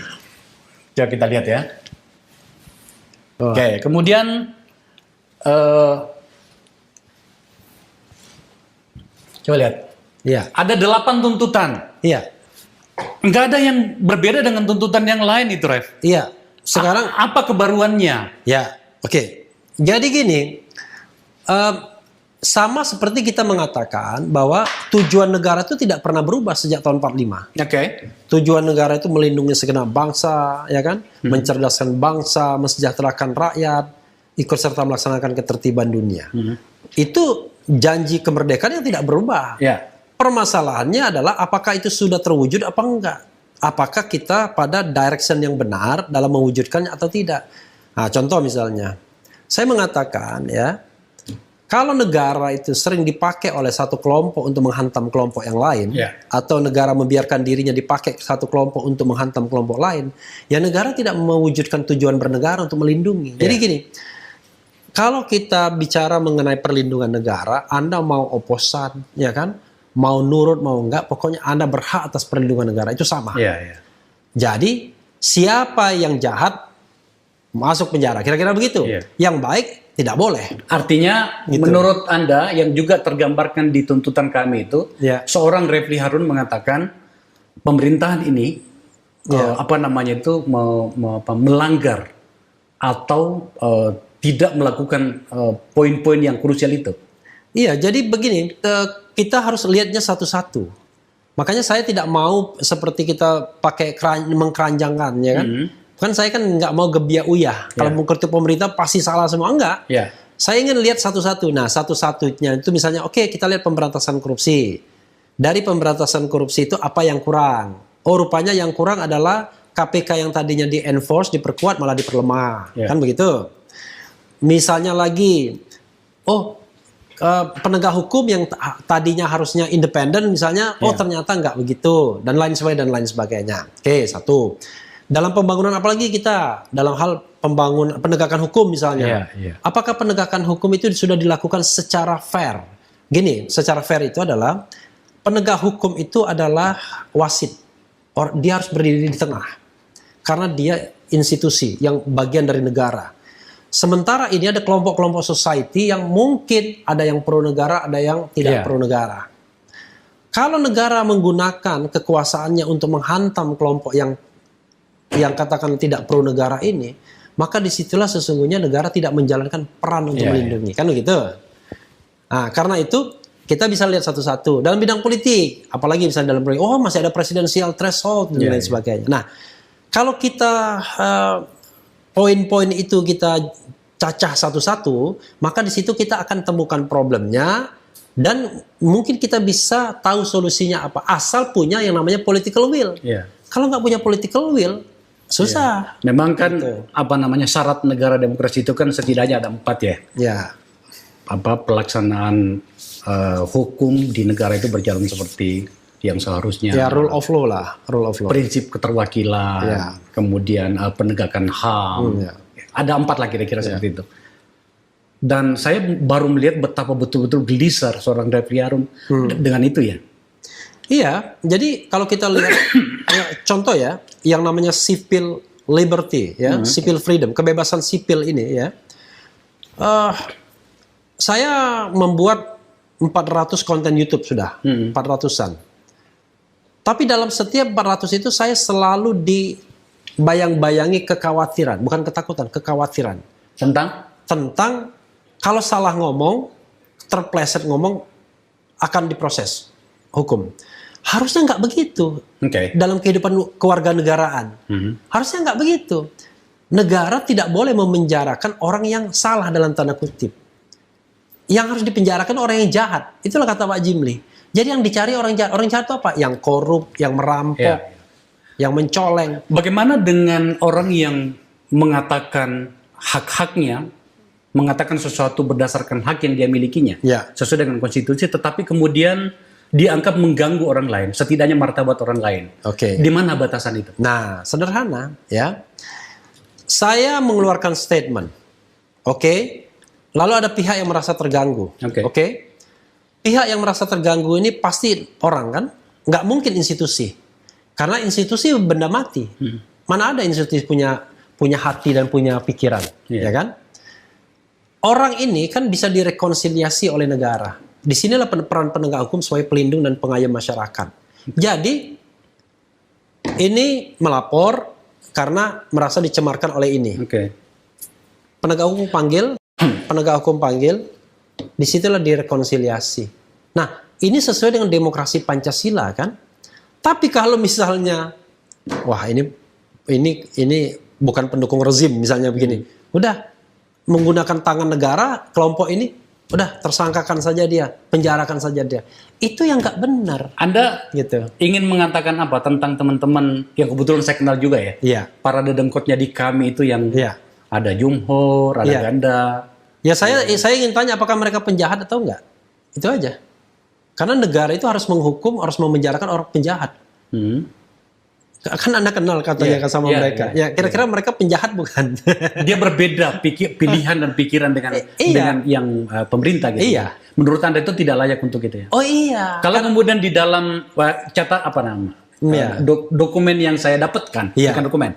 Coba kita lihat ya. Oh. Oke, kemudian coba lihat. Iya. Ada 8 tuntutan. Iya. Nggak ada yang berbeda dengan tuntutan yang lain itu, Ref. Iya. Sekarang Apa kebaruannya? ya, oke. Jadi gini, sama seperti kita mengatakan bahwa tujuan negara itu tidak pernah berubah sejak tahun 45. Oke. Tujuan negara itu melindungi segenap bangsa, ya kan? Mencerdaskan bangsa, mensejahterakan rakyat, ikut serta melaksanakan ketertiban dunia. Itu janji kemerdekaan yang tidak berubah. Ya. Permasalahannya adalah apakah itu sudah terwujud apa enggak? Apakah kita pada direction yang benar dalam mewujudkannya atau tidak? Nah, contoh misalnya, saya mengatakan ya, kalau negara itu sering dipakai oleh satu kelompok untuk menghantam kelompok yang lain, Ya. atau negara membiarkan dirinya dipakai satu kelompok untuk menghantam kelompok lain, ya negara tidak mewujudkan tujuan bernegara untuk melindungi. Jadi gini, kalau kita bicara mengenai perlindungan negara, Anda mau oposan, ya kan? Mau nurut, mau enggak, pokoknya Anda berhak atas perlindungan negara, itu sama. Iya, iya. Jadi, siapa yang jahat, masuk penjara, kira-kira begitu. Iya. Yang baik, tidak boleh. Artinya, Gitu. menurut Anda yang juga tergambarkan di tuntutan kami itu, Ya. seorang Refli Harun mengatakan pemerintahan ini Ya. melanggar atau tidak melakukan poin-poin yang krusial itu. Iya, jadi begini, kita harus lihatnya satu-satu. Makanya saya tidak mau seperti kita pakai mengkeranjangkan, ya kan? Kan saya kan nggak mau gebiak uyah. Kalau mengkritik pemerintah pasti salah semua, enggak. Ya. Saya ingin lihat satu-satu. Nah, satu-satunya itu misalnya, oke, kita lihat pemberantasan korupsi. Dari pemberantasan korupsi itu apa yang kurang? Oh, rupanya yang kurang adalah KPK yang tadinya di-enforce, diperkuat, malah diperlemah. Ya. Kan begitu? Misalnya lagi, penegak hukum yang tadinya harusnya independen misalnya, ternyata nggak begitu. Dan lain sebagainya. Oke, satu. Dalam pembangunan apalagi kita, dalam hal penegakan hukum misalnya. Apakah penegakan hukum itu sudah dilakukan secara fair? Gini, secara fair itu adalah penegak hukum itu adalah wasit. Dia harus berdiri di tengah. Karena dia institusi yang bagian dari negara. Sementara ini ada kelompok-kelompok society yang mungkin ada yang pro negara, ada yang tidak pro negara. Kalau negara menggunakan kekuasaannya untuk menghantam kelompok yang katakan tidak pro negara ini, maka disitulah sesungguhnya negara tidak menjalankan peran untuk melindungi. Kan begitu? Nah, karena itu kita bisa lihat satu-satu. Dalam bidang politik, apalagi misalnya dalam politik, masih ada presidensial threshold dan lain sebagainya. Nah, kalau kita poin-poin itu kita cacah satu-satu, maka di situ kita akan temukan problemnya dan mungkin kita bisa tahu solusinya apa. Asal punya yang namanya political will. Kalau nggak punya political will, susah. Memang kan Gitu. syarat negara demokrasi itu kan setidaknya ada 4 ya. Ya, Pelaksanaan hukum di negara itu berjalan seperti yang seharusnya. ya rule of law lah, rule of law. Prinsip keterwakilan, Ya. kemudian penegakan HAM. Ya. Ada 4 lah kira-kira seperti itu. Dan saya baru melihat betapa betul-betul gelisar seorang Refli Harun dengan itu ya. Iya, jadi kalau kita lihat contoh ya, yang namanya civil liberty ya, civil freedom, kebebasan sipil ini ya. Saya membuat 400 konten YouTube sudah, 400-an. Tapi dalam setiap 400 itu saya selalu bayang-bayangi kekhawatiran, bukan ketakutan, kekhawatiran tentang kalau salah ngomong, terpleset ngomong akan diproses hukum. Harusnya nggak begitu dalam kehidupan kewarganegaraan. Harusnya nggak begitu. Negara tidak boleh memenjarakan orang yang salah dalam tanda kutip. Yang harus dipenjarakan orang yang jahat. Itulah kata Pak Jimli. Jadi yang dicari orang jahat. Orang jahat itu apa? Yang korup, yang merampok, yang mencoleng. Bagaimana dengan orang yang mengatakan hak-haknya, mengatakan sesuatu berdasarkan hak yang dia milikinya, sesuai dengan konstitusi, tetapi kemudian dianggap mengganggu orang lain, setidaknya martabat orang lain. Di mana batasan itu? Nah, sederhana, ya. Saya mengeluarkan statement, lalu ada pihak yang merasa terganggu, Pihak yang merasa terganggu ini pasti orang kan, nggak mungkin institusi, karena institusi benda mati. Mana ada institusi punya hati dan punya pikiran, ya kan? Orang ini kan bisa direkonsiliasi oleh negara. Disinilah peran penegak hukum sebagai pelindung dan pengayom masyarakat. Jadi ini melapor karena merasa dicemarkan oleh ini. Penegak hukum panggil, disitulah direkonsiliasi. Nah, ini sesuai dengan demokrasi Pancasila kan? Tapi kalau misalnya, wah ini bukan pendukung rezim misalnya begini, udah menggunakan tangan negara, kelompok ini udah tersangkakan saja dia, penjarakan saja dia. Itu yang nggak benar. Anda ingin mengatakan apa tentang teman-teman yang kebetulan saya kenal juga ya? Para dedengkotnya di kami itu yang ada Jumhor, ada Ganda. Ya saya ingin tanya apakah mereka penjahat atau enggak? Itu aja. Karena negara itu harus menghukum, harus memenjarakan orang penjahat. Kan Anda kenal katanya sama mereka. Ya kira-kira mereka penjahat bukan? Dia berbeda pilihan dan pikiran dengan yang pemerintah gitu. Menurut Anda itu tidak layak untuk itu ya? Oh iya. Kalau kemudian di dalam dokumen yang saya dapatkan, bukan dokumen,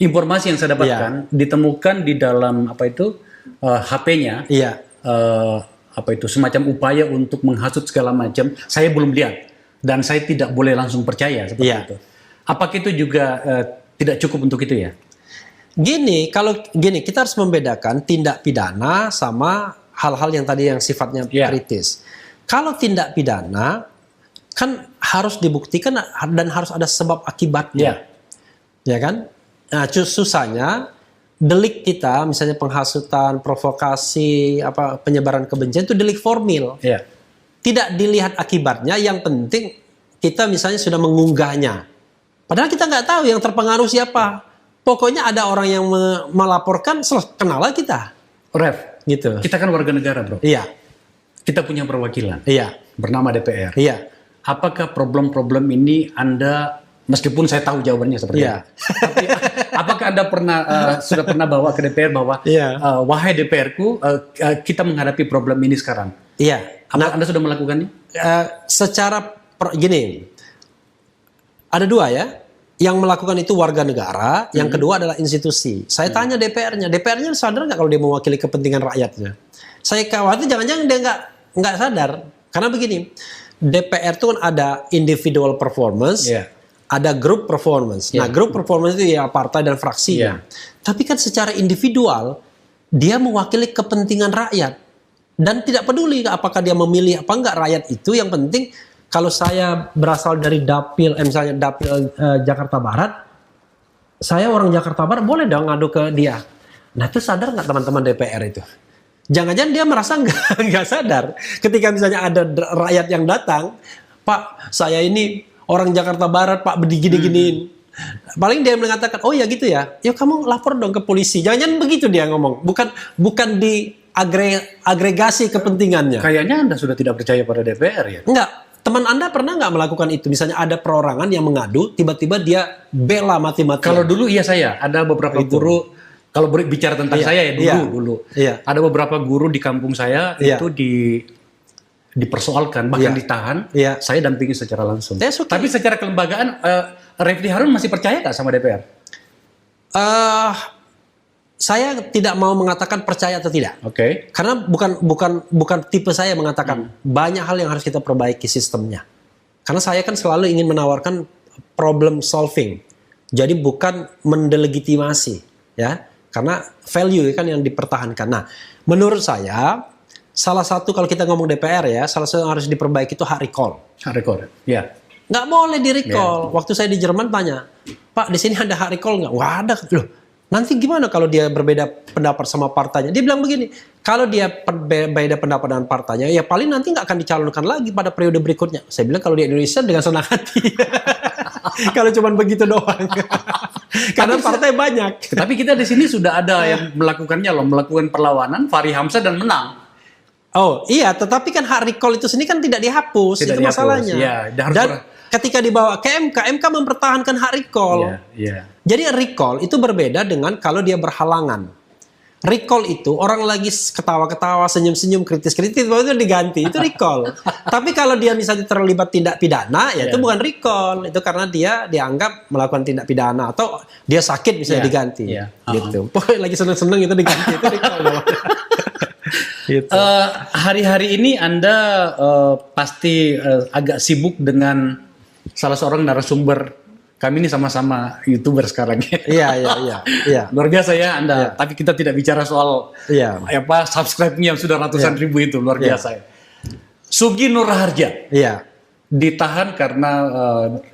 informasi yang saya dapatkan ditemukan di dalam HP-nya, semacam upaya untuk menghasut segala macam. Saya belum lihat dan saya tidak boleh langsung percaya seperti itu. Apakah itu juga tidak cukup untuk itu ya? Gini, kita harus membedakan tindak pidana sama hal-hal yang tadi yang sifatnya kritis. Kalau tindak pidana kan harus dibuktikan dan harus ada sebab akibatnya, ya kan? Nah, susahnya delik kita, misalnya penghasutan, provokasi, penyebaran kebencian itu delik formil. Tidak dilihat akibatnya, yang penting kita misalnya sudah mengunggahnya. Padahal kita nggak tahu yang terpengaruh siapa. Pokoknya ada orang yang melaporkan, kenal kita. Ref, gitu. Kita kan warga negara, bro. Kita punya perwakilan. Bernama DPR. Apakah problem-problem ini Anda, meskipun saya tahu jawabannya seperti itu, tapi apakah Anda sudah pernah bawa ke DPR bahwa wahai DPR-ku, kita menghadapi problem ini sekarang? Anda sudah melakukannya? Gini. Ada dua ya, yang melakukan itu warga negara, yang kedua adalah institusi. Saya tanya DPR-nya sadar nggak kalau dia mewakili kepentingan rakyatnya? Saya khawatir jangan-jangan dia nggak sadar, karena begini, DPR itu kan ada individual performance, ada group performance. Nah, group performance itu ya partai dan fraksinya. Tapi kan secara individual dia mewakili kepentingan rakyat dan tidak peduli apakah dia memilih apa enggak rakyat itu, yang penting. Kalau saya berasal dari dapil, misalnya dapil Jakarta Barat, saya orang Jakarta Barat boleh dong ngadu ke dia. Nah itu sadar nggak teman-teman DPR itu? Jangan-jangan dia merasa nggak sadar. Ketika misalnya ada rakyat yang datang, Pak saya ini orang Jakarta Barat, Pak begini-giniin. Paling dia mengatakan, oh ya gitu ya, yuk kamu lapor dong ke polisi. Jangan-jangan begitu dia ngomong, bukan di agregasi kepentingannya. Kayaknya Anda sudah tidak percaya pada DPR ya? Enggak. Teman Anda pernah nggak melakukan itu? Misalnya ada perorangan yang mengadu, tiba-tiba dia bela mati-matian. Kalau dulu iya saya, ada beberapa guru, kalau bicara tentang saya ya dulu. Ada beberapa guru di kampung saya itu dipersoalkan, bahkan ditahan, saya dampingi secara langsung. Tapi secara kelembagaan, Refdy Harun masih percaya nggak sama DPR? Saya tidak mau mengatakan percaya atau tidak. Karena bukan tipe saya mengatakan. Banyak hal yang harus kita perbaiki sistemnya. Karena saya kan selalu ingin menawarkan problem solving. Jadi bukan mendelegitimasi, ya, karena value kan yang dipertahankan. Nah, menurut saya salah satu kalau kita ngomong DPR ya, salah satu yang harus diperbaiki itu hak recall. Hak recall. Ya. Nggak boleh di recall. Waktu saya di Jerman tanya, Pak di sini ada hak recall nggak? Wah ada. Loh, nanti gimana kalau dia berbeda pendapat sama partainya? Dia bilang begini, kalau dia berbeda pendapat dengan partainya, ya paling nanti nggak akan dicalonkan lagi pada periode berikutnya. Saya bilang kalau di Indonesia dengan senang hati. Kalau cuma begitu doang. Karena partai banyak. Tapi kita di sini sudah ada yang melakukannya loh, melakukan perlawanan, Fahri Hamzah dan menang. Oh iya, tetapi kan hak recall itu sendiri kan tidak dihapus, Tidak itu dihapus, masalahnya. ya, Dan ketika dibawa ke MK, MK mempertahankan hak recall. Iya. Jadi recall itu berbeda dengan kalau dia berhalangan. Recall itu orang lagi ketawa-ketawa, senyum-senyum, kritis-kritis, baru itu diganti, itu recall. Tapi kalau dia misalnya terlibat tindak pidana, ya itu bukan recall, itu karena dia dianggap melakukan tindak pidana atau dia sakit misalnya diganti, gitu. Pokoknya lagi seneng-seneng itu diganti, itu recall. Gitu. Hari-hari ini Anda pasti agak sibuk dengan salah seorang narasumber. Kami ini sama-sama YouTuber sekarang. Iya. Luar biasa ya Anda. Tapi kita tidak bicara soal subscribe-nya yang sudah ratusan ribu itu. Luar biasa ya. Sugi Nur Raharja. Iya. Ditahan karena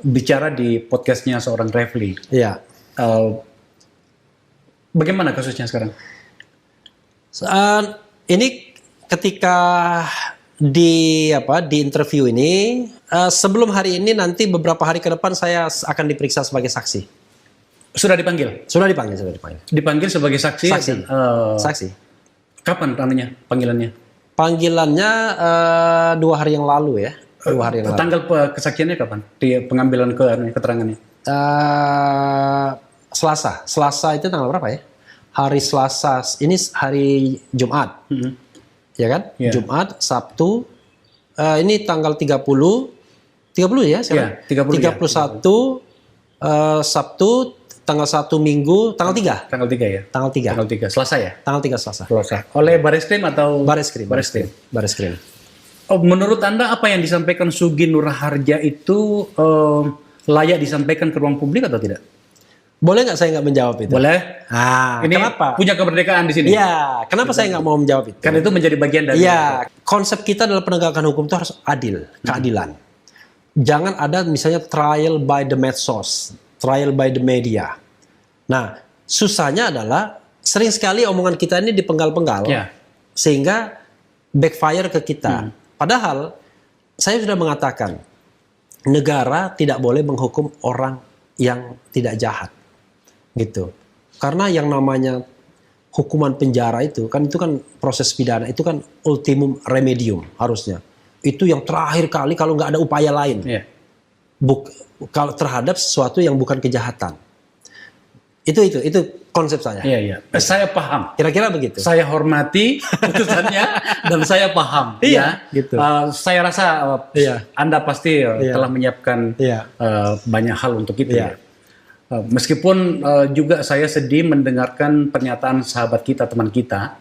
bicara di podcastnya seorang Refli. Iya. Bagaimana kasusnya sekarang? Ini ketika di interview ini sebelum hari ini nanti beberapa hari ke depan saya akan diperiksa sebagai saksi. Sudah dipanggil? Sudah dipanggil. Dipanggil sebagai saksi. Saksi. Kapan panggilannya? Panggilannya 2 hari yang lalu ya. 2 hari yang lalu. Tanggal kesaksiannya kapan? Di pengambilan keterangannya? Selasa itu tanggal berapa ya? Hari Selasa, ini hari Jumat. Ya kan? Yeah. Jumat, Sabtu, ini tanggal 30 ya sekarang? Yeah, 31, Sabtu, tanggal 1 Minggu, tanggal 3. Tanggal 3 ya? Tanggal 3. Selasa ya? Tanggal 3 Selasa. Oleh Bareskrim atau? Bareskrim. Oh, menurut Anda apa yang disampaikan Sugi Nur Raharja itu layak disampaikan ke ruang publik atau tidak? Boleh nggak saya nggak menjawab itu? Boleh. Ini kenapa? Punya kemerdekaan di sini. Iya. Kenapa saya nggak mau menjawab itu? Kan itu menjadi bagian dari. Iya. Konsep kita dalam penegakan hukum itu harus adil, keadilan. Jangan ada misalnya trial by the medsos, trial by the media. Nah, susahnya adalah sering sekali omongan kita ini dipenggal-penggal, sehingga backfire ke kita. Padahal saya sudah mengatakan negara tidak boleh menghukum orang yang tidak jahat. Gitu. Karena yang namanya hukuman penjara itu kan proses pidana itu kan ultimum remedium harusnya. Itu yang terakhir kali kalau nggak ada upaya lain. Kalau terhadap sesuatu yang bukan kejahatan. Itu konsep saya. Iya. Saya paham. Kira-kira begitu. Saya hormati putusannya dan saya paham. Gitu. Saya rasa Anda pasti telah menyiapkan banyak hal untuk itu. Meskipun juga saya sedih mendengarkan pernyataan sahabat kita, teman kita.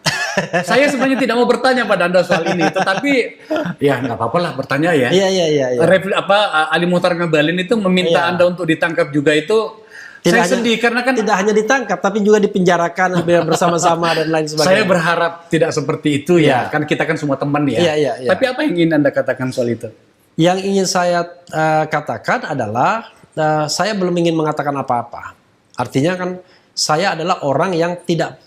Saya sebenarnya tidak mau bertanya pada Anda soal ini, tetapi ya nggak apa-apa lah bertanya ya. Iya. Ali Muhtar Ngabalin itu meminta Anda untuk ditangkap juga itu. Saya sedih karena kan tidak hanya ditangkap tapi juga dipenjarakan bersama-sama dan lain sebagainya. Saya berharap tidak seperti itu ya. Kan kita kan semua teman ya. Iya. Tapi apa yang ingin Anda katakan soal itu? Yang ingin saya katakan adalah saya belum ingin mengatakan apa-apa. Artinya kan saya adalah orang yang tidak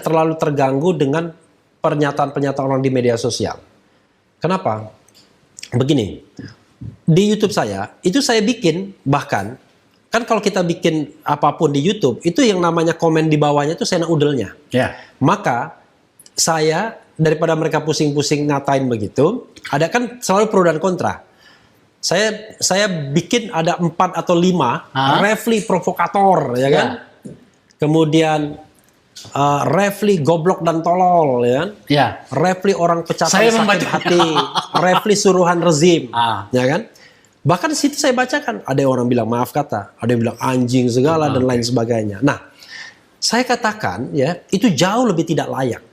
terlalu terganggu dengan pernyataan-pernyataan orang di media sosial. Kenapa? Begini, di YouTube saya itu saya bikin bahkan kan kalau kita bikin apapun di YouTube itu yang namanya komen di bawahnya itu saya udelnya. Maka saya daripada mereka pusing-pusing ngatain begitu, ada kan selalu pro dan kontra. Saya bikin ada 4 atau 5 Refli provokator ya kan. Kemudian Refli goblok dan tolol ya kan. Refli orang pecatan sakit hati, Refli suruhan rezim ya kan. Bahkan di situ saya bacakan ada orang bilang maaf kata, ada yang bilang anjing segala dan lain sebagainya. Nah, saya katakan ya itu jauh lebih tidak layak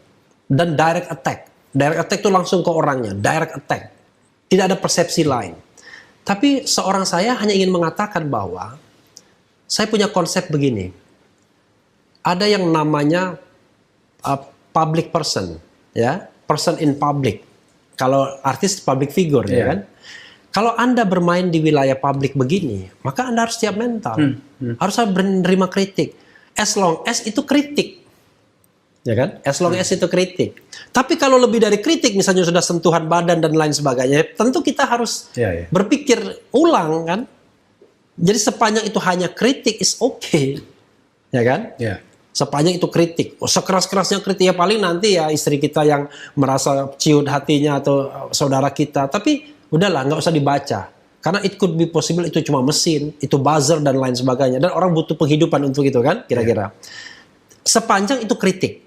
dan direct attack. Direct attack itu langsung ke orangnya, direct attack. Tidak ada persepsi lain. Tapi seorang saya hanya ingin mengatakan bahwa Saya punya konsep begini. Ada yang namanya public person, ya, person in public. Kalau artis public figure, ya kan. Kalau Anda bermain di wilayah publik begini, maka Anda harus siap mental, harus menerima kritik. As long as itu kritik, ya kan? As long as itu kritik. Tapi kalau lebih dari kritik, misalnya sudah sentuhan badan dan lain sebagainya, tentu kita harus berpikir ulang, kan? Jadi sepanjang itu hanya kritik is okay, ya kan? Sepanjang itu kritik, sekeras-kerasnya kritik ya paling nanti ya istri kita yang merasa ciut hatinya atau saudara kita. Tapi udahlah, nggak usah dibaca. Karena it could be possible itu cuma mesin, itu buzzer dan lain sebagainya. Dan orang butuh penghidupan untuk itu kan, kira-kira. Sepanjang itu kritik.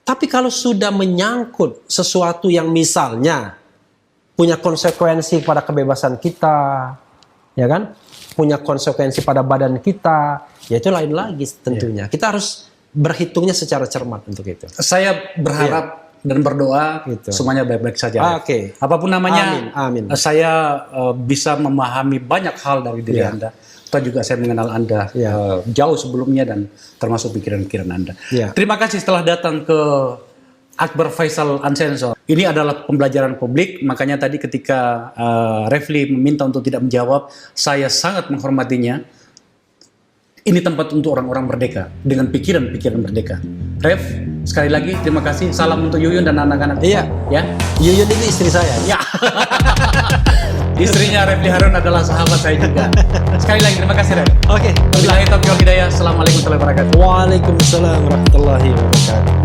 Tapi kalau sudah menyangkut sesuatu yang misalnya punya konsekuensi pada kebebasan kita, ya kan? Punya konsekuensi pada badan kita, ya itu lain lagi tentunya. Kita harus berhitungnya secara cermat untuk itu. Saya berharap dan berdoa semuanya baik-baik saja. Apapun namanya, amin. Saya bisa memahami banyak hal dari diri Anda. Atau juga saya mengenal Anda jauh sebelumnya dan termasuk pikiran-pikiran Anda. Terima kasih telah datang ke Akbar Faisal Unsensor. Ini adalah pembelajaran publik, makanya tadi ketika Refli meminta untuk tidak menjawab, saya sangat menghormatinya. Ini tempat untuk orang-orang merdeka dengan pikiran-pikiran merdeka. Ref, sekali lagi terima kasih. Salam untuk Yuyun dan anak-anak. Ya. Yuyun ini istri saya. Ya. Istrinya Refli Harun adalah sahabat saya juga. Sekali lagi terima kasih, Ref. Oke. Wabillahi taufiq wal hidayah. Assalamualaikum warahmatullahi wabarakatuh. Waalaikumsalam warahmatullahi wabarakatuh.